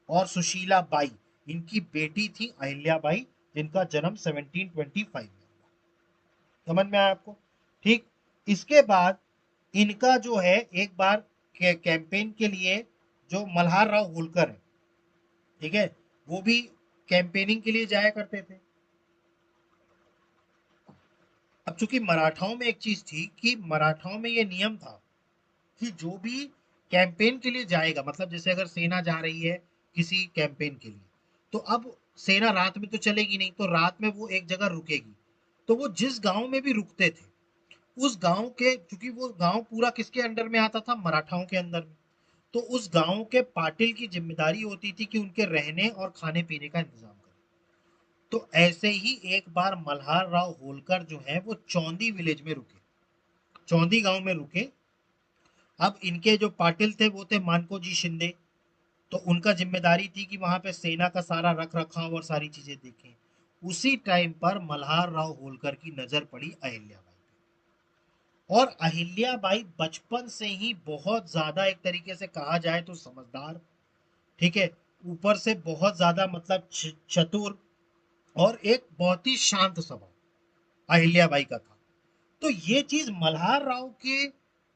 और सुशीला बाई, इनकी बेटी थी अहिल्याबाई, जिनका जन्म 1725 में हुआ। समझ में आया आपको, ठीक। इसके बाद इनका जो है एक बार कैंपेन के लिए जो मल्हार राव होलकर है, ठीक है, वो भी कैंपेनिंग के लिए जाया करते थे। अब चूंकि मराठाओं में एक चीज थी कि मराठाओं में ये नियम था कि जो भी कैंपेन के लिए जाएगा, मतलब जैसे अगर सेना जा रही है किसी कैंपेन के लिए, तो अब सेना रात में तो चलेगी नहीं, तो रात में वो एक जगह रुकेगी। तो वो जिस गांव में भी रुकते थे, उस गांव के, क्योंकि वो गांव पूरा किसके अंडर में आता था, मराठाओं के अंदर में, तो उस गांव के पाटिल की जिम्मेदारी होती थी कि उनके रहने और खाने पीने का इंतजाम करें। तो ऐसे ही एक बार मल्हार राव होलकर जो है वो चौंदी विलेज में रुके, चौंदी गांव में रुके। अब इनके जो पाटिल थे वो थे मानकोजी शिंदे, तो उनका जिम्मेदारी थी कि वहां पे सेना का सारा रख रखाव और सारी चीजें देखें। उसी टाइम पर मल्हार राव होलकर की नजर पड़ी अहिल्याबाई पे, और अहिल्याबाई बचपन से ही बहुत ज्यादा, एक तरीके से कहा जाए तो समझदार, ठीक है, ऊपर से बहुत ज्यादा मतलब चतुर, और एक बहुत ही शांत स्वभाव अहिल्याबाई का था। तो ये चीज मल्हार राव के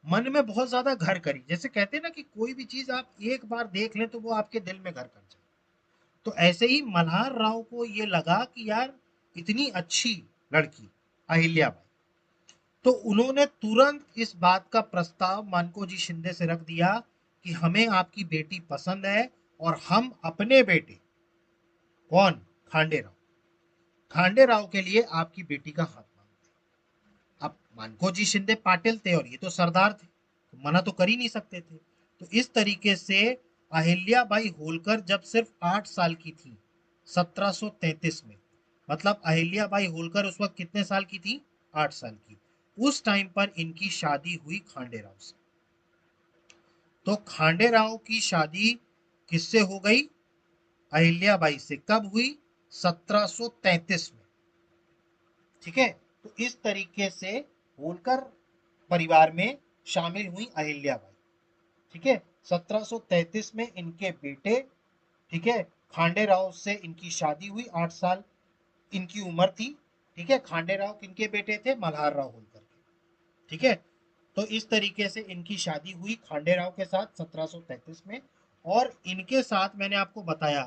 मन में बहुत ज्यादा घर करी। जैसे कहते हैं ना कि कोई भी चीज आप एक बार देख लें तो वो आपके दिल में घर कर जाए। तो ऐसे ही मल्हार राव को ये लगा कि यार इतनी अच्छी लड़की अहिल्याबाई, तो उन्होंने तुरंत इस बात का प्रस्ताव मानकोजी शिंदे से रख दिया कि हमें आपकी बेटी पसंद है और हम अपने बेटे, कौन, खांडे राव, खांडे राव के लिए आपकी बेटी का हाथ मांगते हैं। अब मानकोजी शिंदे पाटिल थे और ये तो सरदार थे, तो मना तो कर ही नहीं सकते थे। तो इस तरीके से अहिल्याबाई होलकर जब सिर्फ 8 साल की थी 1733 में, मतलब अहिल्याबाई होलकर उस वक्त कितने साल की थी, 8 साल की, उस टाइम पर इनकी शादी हुई खांडेराव से। तो खांडेराव की शादी किससे हो गई, अहिल्याबाई से। कब हुई, 1733 में। ठीक है, तो इस तरीके से होलकर परिवार में शामिल हुई अहिल्याबाई। ठीक है, 1733 में इनके बेटे, ठीक है, खांडे राव से इनकी शादी हुई, 8 साल इनकी उम्र थी। ठीक है, खांडे राव किनके बेटे थे, मल्हार राव होलकर के। ठीक है, तो इस तरीके से इनकी शादी हुई खांडे राव के साथ 1733 में। और इनके साथ मैंने आपको बताया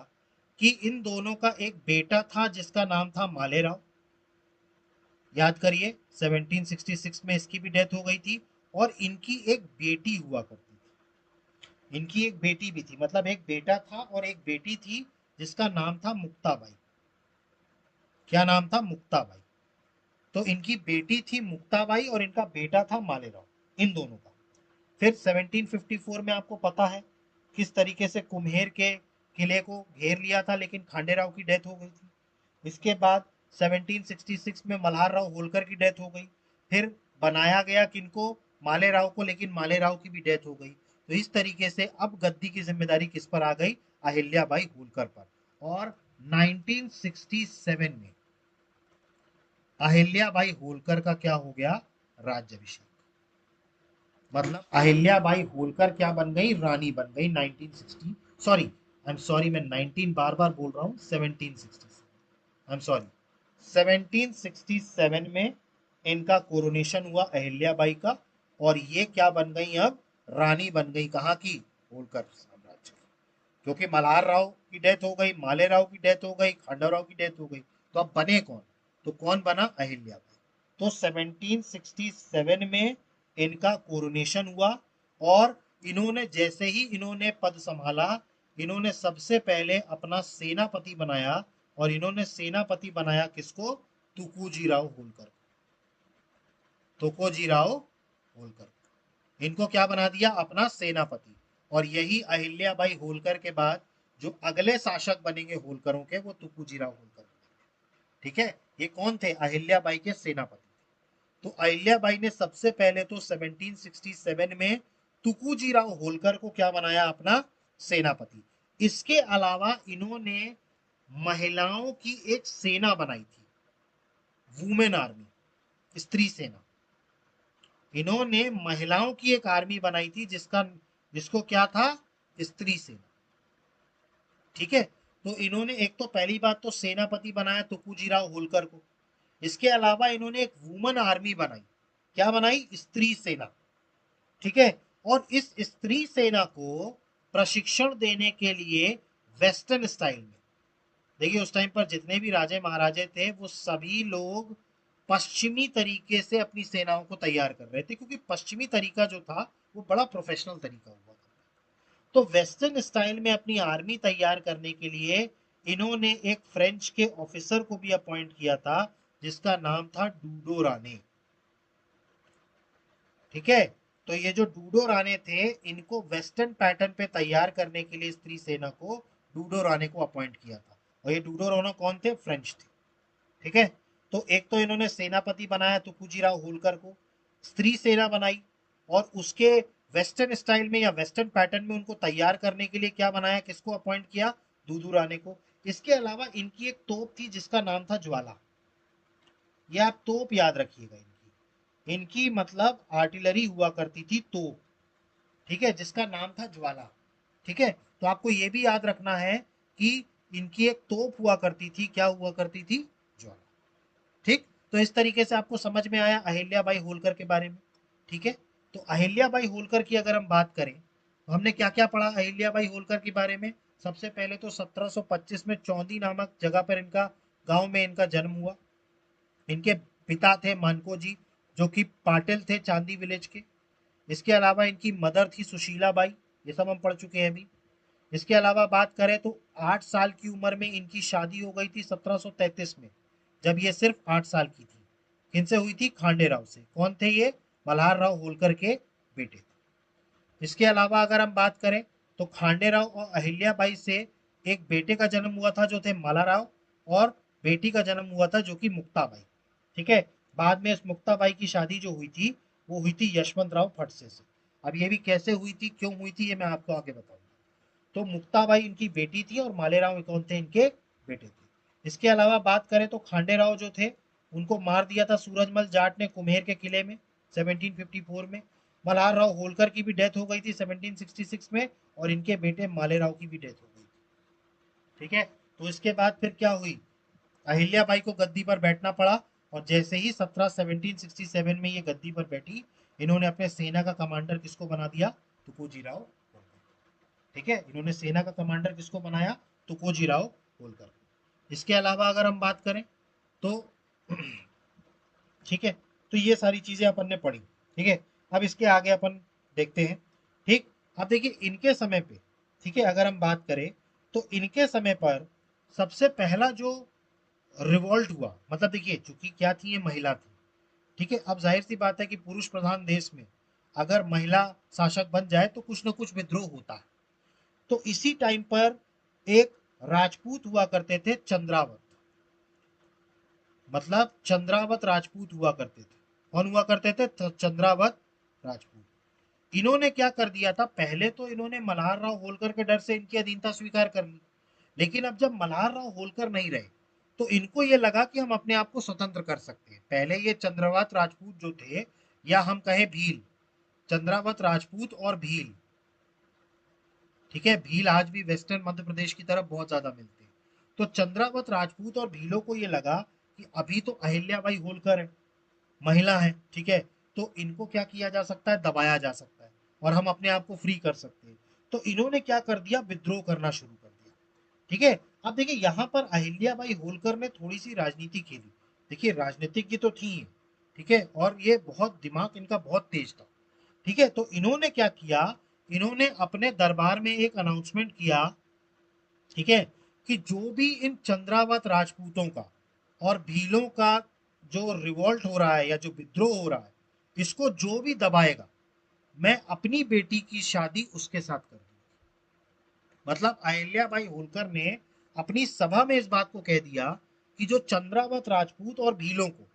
कि इन दोनों का एक बेटा था जिसका नाम था मालेराव। याद करिए, 1766 में इसकी भी डेथ हो गई थी। और इनकी एक बेटी हुआ करती थी, इनकी एक बेटी भी थी, मतलब एक बेटा था और एक बेटी थी जिसका नाम था मुक्ताबाई। क्या नाम था, मुक्ताबाई। तो इनकी बेटी थी मुक्ताबाई और इनका बेटा था मालेराव, इन दोनों का। फिर 1754 में आपको पता है किस तरीके से कुम्हेर के किले को घेर लिया था, लेकिन खांडेराव की डेथ हो गई थी। इसके बाद 1766 में मल्हार राव होलकर की डेथ हो गई। फिर बनाया गया किनको, माले राव को, लेकिन माले राव की भी डेथ हो गई। तो इस तरीके से अब गद्दी की जिम्मेदारी किस पर आ गई, अहिल्याबाई होलकर पर। और 1967 में अहिल्याबाई होलकर का क्या हो गया, राज्यभिषेक। मतलब अहिल्याबाई होलकर क्या बन गई, रानी बन गई 1960, सॉरी आई एम सॉरी, मैं 19 बार बार बोल रहा हूँ, 1767, आई एम सॉरी, 1767 में इनका कोरोनेशन हुआ अहिल्याबाई का। और ये क्या बन गई, अब रानी बन गई, कहाँ की, होलकर साम्राज्य की। क्योंकि मल्हार राव की डेथ हो गई, माले राव की डेथ हो गई, खांडा राव की डेथ हो गई, तो अब बने कौन, तो कौन बना, अहिल्याबाई। तो 1767 में इनका कोरोनेशन हुआ। और इन्होंने जैसे ही इन्होंने पद संभाला, इन्होंने सबसे पहले अपना सेनापति बनाया। और इन्होंने सेनापति बनाया किसको, तुकोजीराव होलकर, तुकोजीराव होलकर, इनको क्या बना दिया, अपना सेनापति। और यही अहिल्याबाई होलकर के बाद जो अगले शासक बनेंगे होलकरों के, वो तुकोजीराव होलकर। ठीक है, ये कौन थे, अहिल्याबाई के सेनापति। तो अहिल्याबाई ने सबसे पहले तो 1767 में तुकोजीराव होलकर को क्या बनाया, अपना सेनापति। इसके अलावा इन्होंने महिलाओं की एक सेना बनाई थी, वुमेन आर्मी, स्त्री सेना। इन्होंने महिलाओं की एक आर्मी बनाई थी जिसको क्या था, स्त्री सेना। ठीक है, तो इन्होंने एक तो पहली बात तो सेनापति बनाया तुकोजीराव होलकर को। इसके अलावा इन्होंने एक वुमन आर्मी बनाई, क्या बनाई, स्त्री सेना। ठीक है, और इस स्त्री सेना को प्रशिक्षण देने के लिए वेस्टर्न स्टाइल में, देखिए उस टाइम पर जितने भी राजे महाराजे थे वो सभी लोग पश्चिमी तरीके से अपनी सेनाओं को तैयार कर रहे थे, क्योंकि पश्चिमी तरीका जो था वो बड़ा प्रोफेशनल तरीका हुआ था। तो वेस्टर्न स्टाइल में अपनी आर्मी तैयार करने के लिए इन्होंने एक फ्रेंच के ऑफिसर को भी अपॉइंट किया था जिसका नाम था डूडो राणे। ठीक है, तो ये जो डूडो राणे थे, इनको वेस्टर्न पैटर्न पे तैयार करने के लिए स्त्री सेना को डूडो राणे को अपॉइंट किया था। और ये डूडो राणे कौन थे, फ्रेंच थे। ठीक है, तो एक तो इन्होंने सेनापति बनाया तुकोजीराव होलकर को, स्त्री सेना बनाई, और उसके वेस्टर्न स्टाइल में या वेस्टर्न पैटर्न में उनको तैयार करने के लिए क्या बनाया, किसको अपॉइंट किया, दूदू राणे को। इसके अलावा इनकी एक तोप थी जिसका नाम था ज्वाला। ये आप तोप याद रखिएगा, इनकी इनकी मतलब आर्टिलरी हुआ करती थी तोप। ठीक है, जिसका नाम था ज्वाला। ठीक है, तो आपको ये भी याद रखना है कि इनकी एक तोप हुआ करती थी, क्या हुआ करती थी, ज्वाला। ठीक, तो इस तरीके से आपको समझ में आया अहिल्याबाई होलकर के बारे में। ठीक है, तो अहिल्याबाई होलकर की अगर हम बात करें तो हमने क्या क्या पढ़ा अहिल्याबाई होलकर के बारे में। सबसे पहले तो 1725 में चौंदी नामक जगह पर इनका गांव में इनका जन्म हुआ। इनके पिता थे मानको जी, जो कि पाटिल थे चांदी विलेज के। इसके अलावा इनकी मदर थी सुशीला बाई, ये सब हम पढ़ चुके हैं अभी। इसके अलावा बात करें तो 8 साल की उम्र में इनकी शादी हो गई थी 1733 में, जब ये सिर्फ 8 साल की थी। किनसे हुई थी? खांडे राव से। कौन थे ये? मल्हार राव होलकर के बेटे थे। इसके अलावा अगर हम बात करें तो खांडे राव और अहिल्याबाई से एक बेटे का जन्म हुआ था जो थे मालाराव, और बेटी का जन्म हुआ था जो कि मुक्ताबाई। ठीक है, बाद में इस मुक्ताबाई की शादी जो हुई थी वो हुई थी यशवंत राव फटसे से। अब ये भी कैसे हुई थी, क्यों हुई थी, ये मैं आपको आगे बताऊंगा। तो मुक्ताबाई इनकी बेटी थी और मालेराव कौन थे? इनके बेटे थे। इसके अलावा बात करें तो खांडे राव जो थे उनको मार दिया था सूरजमल जाट ने कुम्हेर के किले में 1754 में। मल्हार राव होलकर की भी डेथ हो गई थी 1766 में, और इनके बेटे मालेराव की भी डेथ हो गई थी। ठीक है, तो इसके बाद फिर क्या हुई? अहिल्याबाई को गद्दी पर बैठना पड़ा, और जैसे ही 1767 में ये गद्दी पर बैठी, इन्होंने अपने सेना का कमांडर किसको बना दिया? तुकोजी राव होलकर। ठीक है, इन्होंने सेना का कमांडर किसको बनाया? तुकोजी राव होलकर। इसके अलावा अगर हम बात करें तो ठीक है, तो ये सारी चीजें अपन ने पढ़ी। ठीक है, अब इसके आगे अपन देखते हैं। ठीक, अब देखिए इनके समय पे, ठीक है, अगर हम बात करें तो इनके समय पर सबसे पहला जो रिवॉल्ट हुआ, मतलब देखिए चूंकि क्या थी, ये महिला थी। ठीक है, अब जाहिर सी बात है कि पुरुष प्रधान देश में अगर महिला शासक बन जाए तो कुछ ना कुछ विद्रोह होता है। तो इसी टाइम पर एक राजपूत हुआ करते थे चंद्रावत, मतलब चंद्रावत राजपूत हुआ करते थे। कौन हुआ करते थे? चंद्रावत राजपूत। इन्होंने क्या कर दिया था, पहले तो इन्होंने मल्हार राव होलकर के डर से इनकी अधीनता स्वीकार कर ली। लेकिन अब जब मल्हार राव होलकर नहीं रहे तो इनको ये लगा कि हम अपने आप को स्वतंत्र कर सकते हैं। पहले ये चंद्रावत राजपूत जो थे, या हम कहें भील, चंद्रावत राजपूत और भील, ठीक है, भील आज भी वेस्टर्न मध्य प्रदेश की तरफ बहुत ज्यादा मिलते हैं। तो चंद्रावत राजपूत और भीलों को ये लगा कि अभी तो अहिल्याबाई होलकर है, महिला है, ठीक है, तो इनको क्या किया जा सकता है? दबाया जा सकता है, और हम अपने आप को फ्री कर सकते हैं। तो इन्होंने क्या कर दिया? विद्रोह करना शुरू कर दिया। ठीक है, अब देखिए यहाँ पर अहिल्याबाई होलकर ने थोड़ी सी राजनीति खेली। देखिए राजनीतिज्ञ तो थी, ठीक है, और ये बहुत दिमाग इनका बहुत तेज था। ठीक है, तो इन्होंने क्या किया? इन्होंने अपने दरबार में एक अनाउंसमेंट किया, ठीक है, कि जो भी इन चंद्रावत राजपूतों का और भीलों का जो रिवॉल्ट हो रहा है या जो विद्रोह हो रहा है, इसको जो भी दबाएगा, मैं अपनी बेटी की शादी उसके साथ कर दूंगी। मतलब अहिल्याबाई होलकर ने अपनी सभा में इस बात को कह दिया कि जो चंद्रावत राजपूत और भीलों को,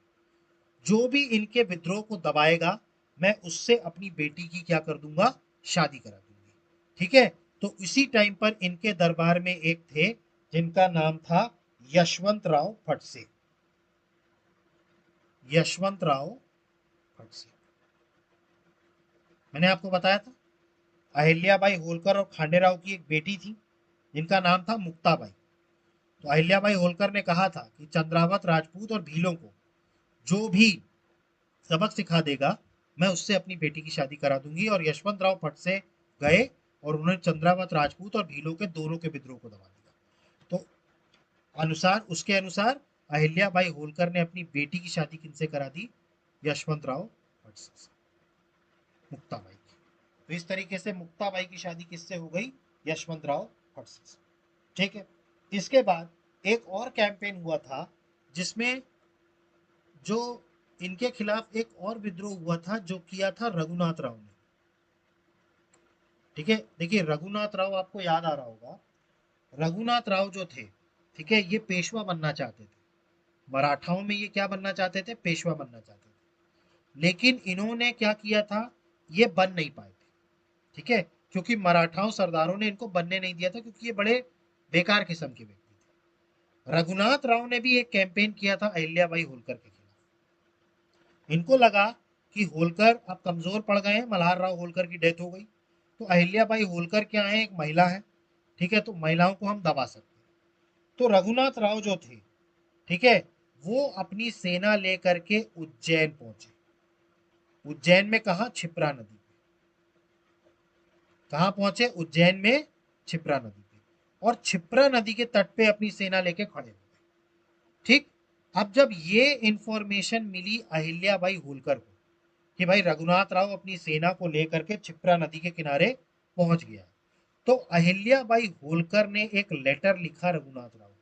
जो भी इनके विद्रोह को दबाएगा, मैं उससे अपनी बेटी की क्या कर दूंगा? शादी करा दूंगी। ठीक है, तो इसी टाइम पर इनके दरबार में एक थे जिनका नाम था यशवंत राव फटसे। यशवंत राव फटसे, मैंने आपको बताया था अहिल्याबाई होलकर और खांडेराव की एक बेटी थी जिनका नाम था मुक्ताबाई। तो अहिल्याबाई होलकर ने कहा था कि चंद्रावत राजपूत और भीलों को जो भी सबक सिखा देगा, मैं उससे अपनी बेटी की शादी करा दूंगी। और यशवंत राव फटसे गए और उन्होंने चंद्रावत राजपूत और भीलों के दोनों के विद्रोह को दबा दिया। तो उसके अनुसार अहिल्याबाई होलकर ने अपनी बेटी की शादी किनसे करा दी? यशवंत राव फटसे से, मुक्ताबाई की। तो इस तरीके से मुक्ताबाई की शादी किससे हो गई? यशवंत राव फटसे से। ठीक है, इसके बाद एक और कैंपेन हुआ था जिसमें जो इनके खिलाफ एक और विद्रोह हुआ था जो किया था रघुनाथ राव ने। ठीक है, देखिए रघुनाथ राव आपको याद आ रहा होगा, रघुनाथ राव जो थे, ठीक है, ये पेशवा बनना चाहते थे। मराठाओं में ये क्या बनना चाहते थे? पेशवा बनना चाहते थे। लेकिन इन्होंने क्या किया था? ये बन नहीं पाए थे। ठीक है, क्योंकि मराठाओं सरदारों ने इनको बनने नहीं दिया था, क्योंकि ये बड़े बेकार किस्म के व्यक्ति थे। रघुनाथ राव ने भी एक कैंपेन किया था अहिल्याबाई होलकर के खिलाफ। इनको लगा कि होलकर अब कमजोर पड़ गए हैं, मल्हार राव होलकर की डेथ हो गई, तो अहिल्याबाई होलकर क्या है? एक महिला है, ठीक है, तो महिलाओं को हम दबा सकते हैं। तो रघुनाथ राव जो थे, ठीक है, वो अपनी सेना लेकर के उज्जैन पहुंचे। उज्जैन में कहा? क्षिप्रा नदी पे। कहां पहुंचे? उज्जैन में क्षिप्रा नदी पे। और क्षिप्रा नदी के तट पे अपनी सेना लेके खड़े हो गए। ठीक। अब जब ये इंफॉर्मेशन मिली अहिल्याबाई होलकर को कि भाई रघुनाथ राव अपनी सेना को लेकर के क्षिप्रा नदी के किनारे पहुंच गया, तो अहिल्याबाई होलकर ने एक लेटर लिखा रघुनाथ राव को।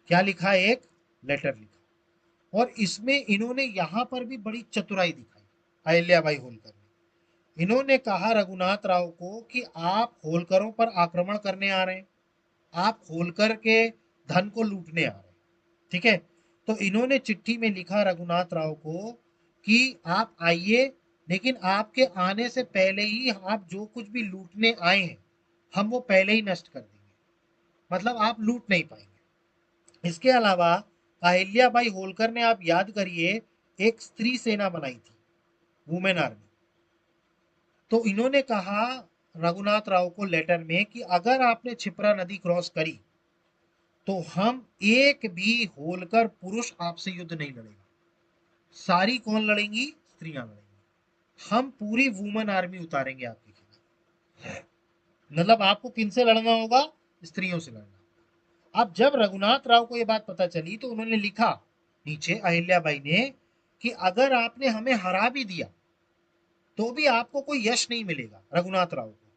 क्या लिखा? एक लेटर लिखा। और इसमें इन्होंने यहां पर भी बड़ी चतुराई दिखाई अहिल्याबाई होलकर ने। इन्होंने कहा रघुनाथ राव को कि आप होलकरों पर आक्रमण करने आ रहे हैं, आप होलकर के धन को लूटने आ रहे हैं। ठीक है। तो इन्होंने चिट्ठी में लिखा रघुनाथ राव को कि आप आइए, लेकिन आपके आने से पहले ही आप जो कुछ भी लूटने आए हैं हम वो पहले ही नष्ट कर देंगे, मतलब आप लूट नहीं पाएंगे। इसके अलावा अहिल्याबाई होलकर ने, आप याद करिए, एक स्त्री सेना बनाई थी, वुमेन आर्मी। तो इन्होंने कहा रघुनाथ राव को लेटर में कि अगर आपने क्षिप्रा नदी क्रॉस करी तो हम एक भी होलकर पुरुष आपसे युद्ध नहीं लड़ेगा। सारी कौन लड़ेंगी? स्त्रियां लड़ेंगी। हम पूरी वुमेन आर्मी उतारेंगे आपके खिलाफ। मतलब आपको किनसे लड़ना होगा? स्त्रियों से लड़ना। अब जब रघुनाथ राव को यह बात पता चली तो उन्होंने लिखा नीचे अहिल्याबाई ने कि अगर आपने हमें हरा भी दिया तो भी आपको कोई यश नहीं मिलेगा रघुनाथ राव को।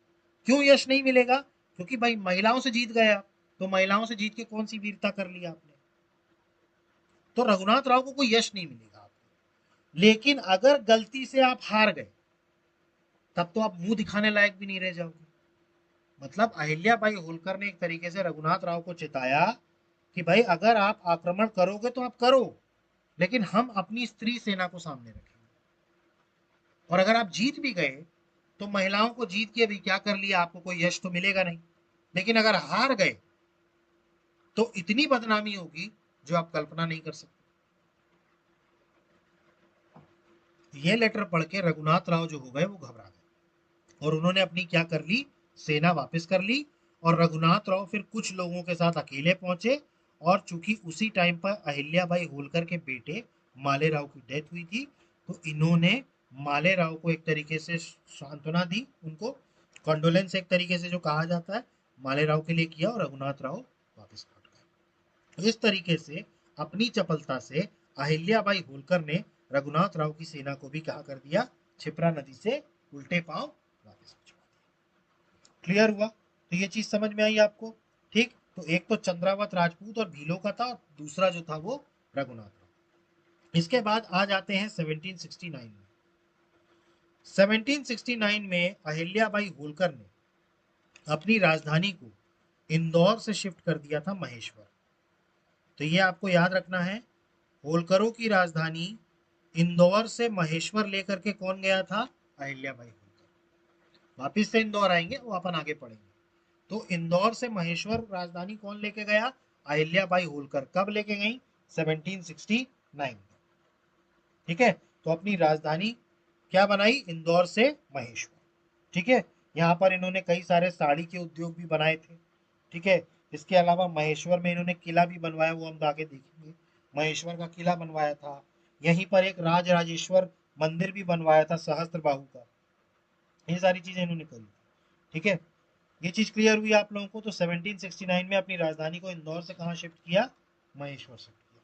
क्यों यश नहीं मिलेगा? क्योंकि भाई महिलाओं से जीत गए आप, तो महिलाओं से जीत के कौन सी वीरता कर ली आपने, तो रघुनाथ राव को कोई यश नहीं मिलेगा आपको। लेकिन अगर गलती से आप हार गए तब तो आप मुंह दिखाने लायक भी नहीं रह जाओगे। मतलब अहिल्याबाई होलकर ने एक तरीके से रघुनाथ राव को चिताया कि भाई अगर आप आक्रमण करोगे तो आप करो, लेकिन हम अपनी स्त्री सेना को सामने रखेंगे। और अगर आप जीत भी गए तो महिलाओं को जीत के भी क्या कर लिया, आपको कोई यश तो मिलेगा नहीं। लेकिन अगर हार गए तो इतनी बदनामी होगी जो आप कल्पना नहीं कर सकते। ये लेटर पढ़ के रघुनाथ राव जो हो गए वो घबरा गए और उन्होंने अपनी क्या कर ली, सेना वापस कर ली। और रघुनाथ राव फिर कुछ लोगों के साथ अकेले पहुंचे। और चूंकि उसी टाइम पर अहिल्याबाई होलकर के बेटे माले राव की डेथ हुई थी, तो इन्होंने माले राव को एक तरीके से सांत्वना दी, उनको कॉन्डोलेंस एक तरीके से जो कहा जाता है माले राव के लिए किया, और रघुनाथ राव वापस लौट गए। इस तरीके से अपनी चपलता से अहिल्याबाई होलकर ने रघुनाथ राव की सेना को भी कहा कर दिया, क्षिप्रा नदी से उल्टे पांव वापस भिजवा दिया। क्लियर हुआ? तो ये चीज समझ में आई आपको? ठीक। तो एक तो चंद्रावत राजपूत और भीलों का था, और दूसरा जो था वो रघुनाथ राव। इसके बाद आ जाते हैं 1769 में। 1769 में अहिल्याबाई होलकर ने अपनी राजधानी को इंदौर से शिफ्ट कर दिया था महेश्वर। तो ये आपको याद रखना है, होलकरों की राजधानी इंदौर से महेश्वर लेकर के कौन गया था? अहिल्याबाई होलकर। वापिस से इंदौर आएंगे, वो अपन आगे पढ़ेंगे। तो इंदौर से महेश्वर राजधानी कौन लेके गया? अहिल्याबाई होलकर। कब लेके गई? 1769 में। ठीक है। तो अपनी राजधानी क्या बनाई? इंदौर से महेश्वर। ठीक है। यहाँ पर इन्होंने कई सारे साड़ी के उद्योग भी बनाए थे। ठीक है। इसके अलावा महेश्वर में इन्होंने किला भी बनवाया, वो हम आगे देखेंगे। महेश्वर का किला बनवाया था। यहीं पर एक राज राजेश्वर मंदिर भी बनवाया था, सहस्त्र बाहु का। ये सारी चीजें इन्होंने करी। ठीक है। ये चीज क्लियर हुई आप लोगों को? तो 1769 में अपनी राजधानी को इंदौर से कहा शिफ्ट किया? महेश्वर शिफ्ट किया।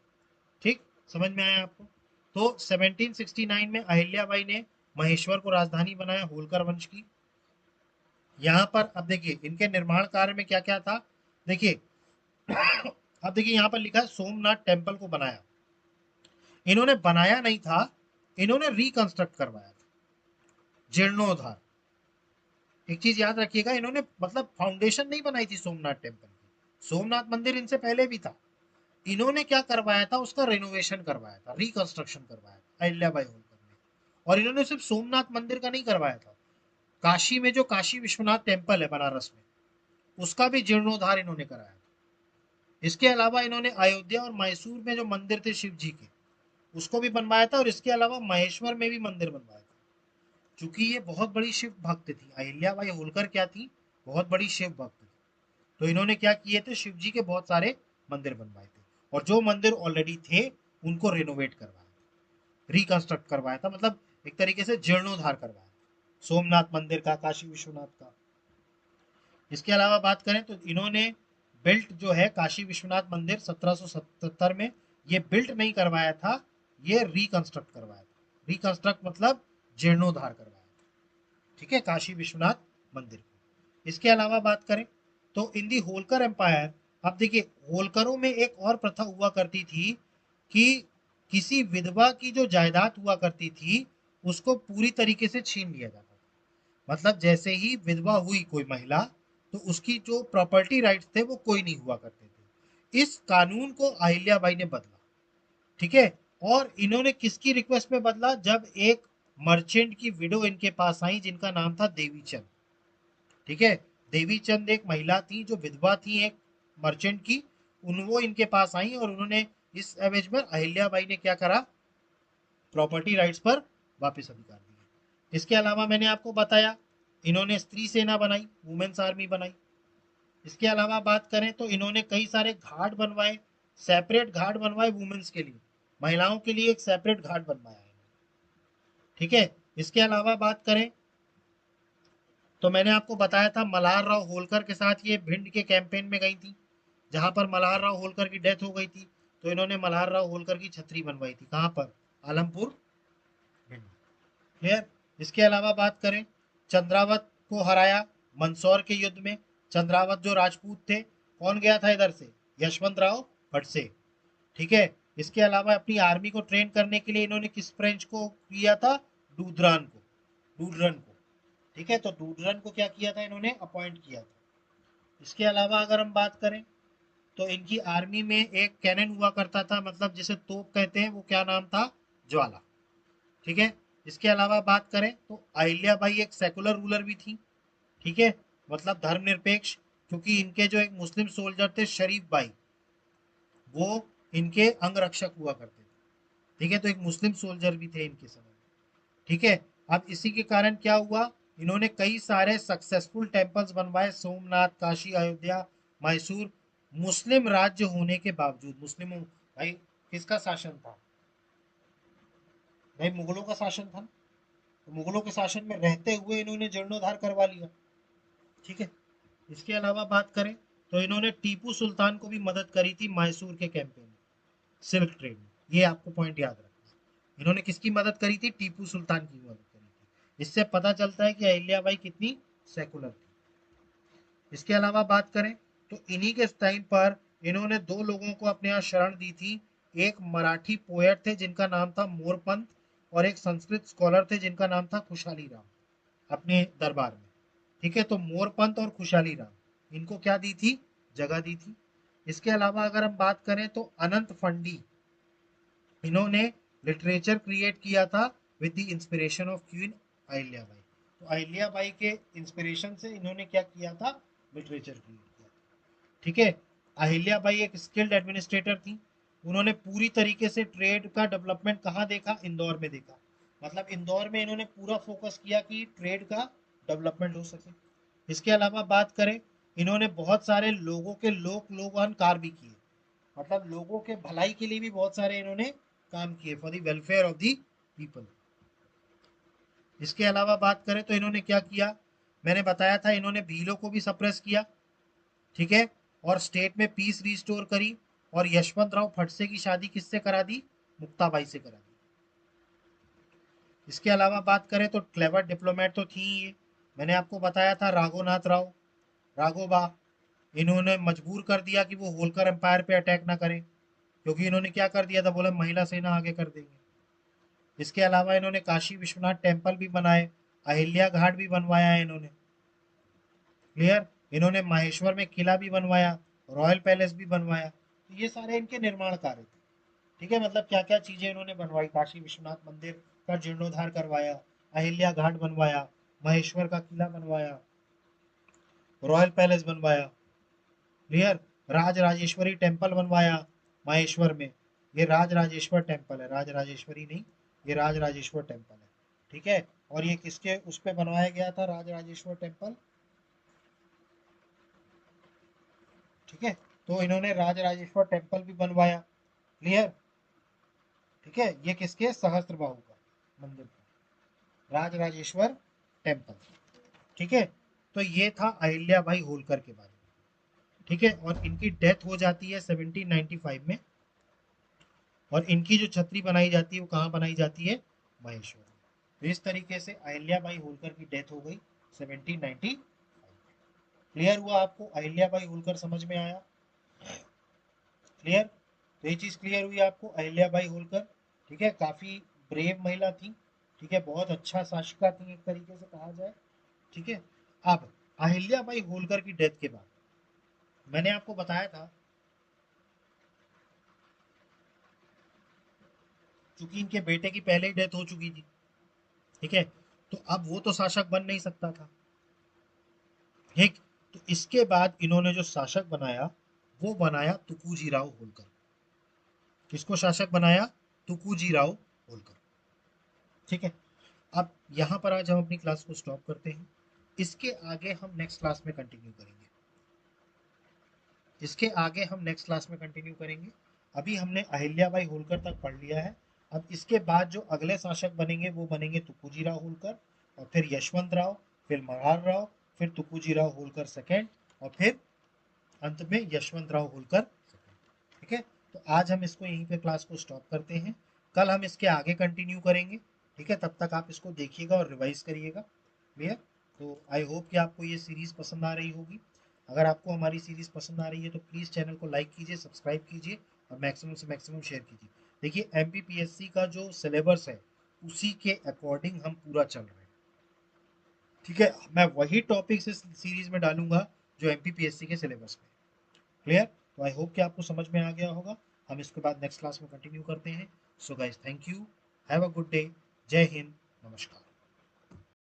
ठीक। समझ में आया आपको? तो 1769 में अहिल्याबाई ने महेश्वर को राजधानी बनाया होलकर वंश की। यहाँ पर अब देखिए इनके निर्माण कार्य में क्या क्या था। देखिए अब देखिए यहाँ पर लिखा है सोमनाथ टेम्पल को बनाया। इन्होंने बनाया नहीं था, इन्होंने रिकंस्ट्रक्ट करवाया था, जीर्णोद्धार। एक चीज याद रखिएगा, इन्होंने मतलब फाउंडेशन नहीं बनाई थी सोमनाथ टेम्पल की। सोमनाथ मंदिर इनसे पहले भी था। इन्होंने क्या करवाया था? उसका रेनोवेशन करवाया था, रिकंस्ट्रक्शन करवाया था अहिल्याबाई होलकर ने। और इन्होंने सिर्फ सोमनाथ मंदिर का नहीं करवाया था, काशी में जो काशी विश्वनाथ टेम्पल है बनारस में, उसका भी जीर्णोद्धार इन्होंने कराया था। इसके अलावा इन्होंने अयोध्या और मैसूर में जो मंदिर थे शिव जी के, उसको भी बनवाया था। और इसके अलावा महेश्वर में भी मंदिर बनवाया था। चूंकि ये बहुत बड़ी शिव भक्त थी अहिल्याबाई होलकर, क्या थी? बहुत बड़ी शिव भक्त थी। तो इन्होंने क्या किए थे? शिव जी के बहुत सारे मंदिर बनवाए थे। और जो मंदिर ऑलरेडी थे उनको रेनोवेट करवाया, रिकंस्ट्रक्ट करवाया था, मतलब एक तरीके से जीर्णोद्धार करवाया, सोमनाथ मंदिर का, काशी विश्वनाथ का। इसके अलावा बात करें तो इन्होंने बिल्ट जो है काशी विश्वनाथ मंदिर 1777 में, ये बिल्ट नहीं करवाया था, ये रिकंस्ट्रक्ट करवाया था। रिकंस्ट्रक्ट मतलब जीर्णोद्धार करवाया था, ठीक है, काशी विश्वनाथ मंदिर। इसके अलावा बात करें तो इन दी होलकर एम्पायर, अब देखिए होलकरों में एक और प्रथा हुआ करती थी कि किसी विधवा की जो जायदाद हुआ करती थी उसको पूरी तरीके से छीन लिया जाता था। मतलब जैसे ही विधवा हुई कोई महिला तो उसकी जो प्रॉपर्टी राइट्स थे वो कोई नहीं हुआ करते थे। इस कानून को अहिल्याबाई ने बदला, ठीक है। और इन्होंने किसकी रिक्वेस्ट में बदला, जब एक मर्चेंट की विडो इनके पास आई जिनका नाम था देवीचंद, ठीक है। देवीचंद एक महिला थी जो विधवा थी एक मर्चेंट की, उन वो इनके पास आई और उन्होंने इस एवज में अहिल्याबाई ने क्या करा, प्रॉपर्टी राइट्स पर वापस अधिकार दिए। इसके अलावा मैंने आपको बताया इन्होंने स्त्री सेना बनाई, वुमेन्स आर्मी बनाई। इसके अलावा बात करें तो इन्होंने कई सारे घाट बनवाए, सेपरेट घाट बनवाए वुमेन्स के लिए, महिलाओं के लिए एक सेपरेट घाट बनवाया है, ठीक है। इसके अलावा बात करें तो मैंने आपको बताया था मल्हार राव होलकर के साथ ये भिंड के कैंपेन में गई थी, जहां पर मल्हार राव होलकर की डेथ हो गई थी, तो इन्होंने मल्हार राव होलकर की छतरी बनवाई थी, कहां पर, आलमपुर भिंड, क्लियर। इसके अलावा बात करें चंद्रावत को हराया मंदसौर के युद्ध में। चंद्रावत जो राजपूत थे, कौन गया था इधर से, यशवंत राव भटसे, ठीक है। इसके अलावा अपनी आर्मी को ट्रेन करने के लिए इन्होंने किस फ्रेंच को किया था, डूडरन को, ठीक है। तो डूडरन को क्या किया था, इन्होंने अपॉइंट किया था। इसके अलावा अगर हम बात करें तो इनकी आर्मी में एक कैनन हुआ करता था, मतलब जिसे तोप कहते हैं, वो क्या नाम था, ज्वाला, ठीक है। इसके अलावा बात करें तो अहिल्याबाई एक सेकुलर रूलर भी थी, ठीक है, मतलब धर्मनिरपेक्ष, क्योंकि इनके जो एक मुस्लिम सोल्जर थे शरीफ बाई, वो इनके अंगरक्षक हुआ करते थे, ठीक है। तो एक मुस्लिम सोल्जर भी थे इनके समय, ठीक है। अब इसी के कारण क्या हुआ, इन्होंने कई सारे सक्सेसफुल टेम्पल्स बनवाए, सोमनाथ, काशी, अयोध्या, मैसूर, मुस्लिम राज्य होने के बावजूद। मुस्लिमों, भाई किसका शासन था, भाई मुगलों का शासन था, तो मुगलों के शासन में रहते हुए इन्होंने जीर्णोद्धार करवा लिया, ठीक है। इसके अलावा बात करें तो इन्होंने टीपू सुल्तान को भी मदद करी थी मैसूर के कैंपेन में, सिल्क ट्रेड में, ये आपको पॉइंट याद रखना। इन्होंने किसकी मदद करी थी, टीपू सुल्तान की मदद करी थी। इससे पता चलता है कि अहिल्याबाई कितनी सेकुलर थी। इसके अलावा बात करें तो इन्हीं के टाइम पर इन्होंने दो लोगों को अपने यहाँ शरण दी थी, एक मराठी पोएट थे जिनका नाम था मोरपंथ, और एक संस्कृत स्कॉलर थे जिनका नाम था खुशाली राम, अपने दरबार में, ठीक है। तो मोरपंथ और खुशाली राम, इनको क्या दी थी, जगह दी थी। इसके अलावा अगर हम बात करें तो अनंत फंडी, इन्होंने लिटरेचर क्रिएट किया था with the inspiration of queen Ahilyabai. तो अहिल्याबाई के इंस्पिरेशन से इन्होंने क्या किया था, लिटरेचर क्रिएट किया, ठीक है। अहिल्याबाई एक स्किल्ड एडमिनिस्ट्रेटर थी, उन्होंने पूरी तरीके से ट्रेड का डेवलपमेंट कहाँ देखा, इंदौर में देखा, मतलब इंदौर में इन्होंने पूरा फोकस किया कि ट्रेड का डेवलपमेंट हो सके। इसके अलावा बात करें, इन्होंने बहुत सारे लोगों के लोकवाहन कार्य भी किए, मतलब लोगों के भलाई के लिए भी बहुत सारे इन्होंने काम किए, for the welfare of the people. इसके अलावा बात करें तो इन्होंने क्या किया, मैंने बताया था इन्होंने भीलों को भी सप्रेस किया, ठीक है, और स्टेट में पीस रिस्टोर करी, और यशवंत राव फटसे की शादी किससे करा दी, मुक्ताबाई से करा दी। इसके अलावा बात करें तो क्लेवर डिप्लोमेट तो थी ये, मैंने आपको बताया था राघोनाथ राव, राघोबा, इन्होंने मजबूर कर दिया कि वो होलकर एम्पायर पे अटैक ना करें, क्योंकि इन्होंने क्या कर दिया था, बोला महिला सेना आगे कर देंगे। इसके अलावा इन्होंने काशी विश्वनाथ टेम्पल भी बनाए, अहिल्या घाट भी बनवाया है इन्होंने, क्लियर। इन्होंने माहेश्वर में किला भी बनवाया, रॉयल पैलेस भी बनवाया, तो ये सारे इनके निर्माण कार्य थे, ठीक है। मतलब क्या क्या चीजें इन्होंने बनवाई, काशी विश्वनाथ मंदिर का जीर्णोद्धार करवाया, अहिल्या घाट बनवाया, महेश्वर का किला बनवाया, रॉयल पैलेस बनवाया, क्लियर। राज राजेश्वरी टेम्पल बनवाया महेश्वर में, ये राज राजेश्वर टेम्पल है, राज राजेश्वरी नहीं, ये राज राजेश्वर टेम्पल है, ठीक है। और ये किसके उस पे बनवाया गया था, राज राजेश्वर टेम्पल, ठीक है। तो इन्होंने राजराजेश्वर टेम्पल भी बनवाया। क्लियर? ठीक है, ये किसके? सहस्त्रबाहु का मंदिर, राजराजेश्वर टेम्पल। ठीक है, तो ये था अहिल्या बाई होलकर के बारे में। ठीक है, और इनकी डेथ हो जाती है 1795 में, और इनकी जो छतरी बनाई जाती है वो कहाँ बनाई जाती है? महेश्वर। तो इस तरीके से अहिल्या बाई होलकर की डेथ हो गई 1795। क्लियर हुआ आपको? अहिल्या बाई होलकर समझ में आया? क्लियर? तो ये चीज क्लियर हुई आपको, अहिल्या बाई होलकर। ठीक है, काफी ब्रेव महिला थी। ठीक है, बहुत अच्छा शासिका थी एक तरीके से कहा जाए। ठीक है, अब अहिल्या बाई होलकर की डेथ के बाद मैंने आपको बताया था, चूंकि इनके बेटे की पहले ही डेथ हो चुकी थी, ठीक है, तो अब वो तो शासक बन नहीं सकता था। ठीक, तो इसके बाद इन्होंने जो शासक बनाया वो बनाया तुकूजी राव होलकर। किसको शासक बनाया? तुकूजी राव होलकर। ठीक है, अब यहाँ पर आज हम अपनी क्लास को स्टॉप करते हैं। इसके आगे हम नेक्स्ट क्लास में कंटिन्यू करेंगे। इसके आगे हम नेक्स्ट क्लास में कंटिन्यू करेंगे। अभी हमने अहिल्याबाई होलकर तक पढ़ लिया है। अब इसके बाद जो अगले शासक बनेंगे वो बनेंगे तुकूजी राव होलकर, और फिर यशवंत राव, फिर मल्हार राव, फिर तुकूजी राव होलकर सेकेंड, और फिर अंत में यशवंत राव होलकर। ठीक है, तो आज हम इसको यहीं पे क्लास को स्टॉप करते हैं। कल हम इसके आगे कंटिन्यू करेंगे। ठीक है, तब तक आप इसको देखिएगा और रिवाइज करिएगा। क्लियर? तो आई होप कि आपको ये सीरीज पसंद आ रही होगी। अगर आपको हमारी सीरीज पसंद आ रही है तो प्लीज़ चैनल को लाइक कीजिए, सब्सक्राइब कीजिए, और मैक्सिमम से मैक्सिमम शेयर कीजिए। देखिए, एमपीपीएससी का जो सिलेबस है उसी के अकॉर्डिंग हम पूरा चल रहे हैं। ठीक है, मैं वही टॉपिक्स इस सीरीज में डालूंगा जो एमपीपीएससी के सिलेबस में। क्लियर? तो आई होप कि आपको समझ में आ गया होगा। हम इसके बाद नेक्स्ट क्लास में कंटिन्यू करते हैं। So guys, thank you, have a good day, जय हिंद, नमस्कार।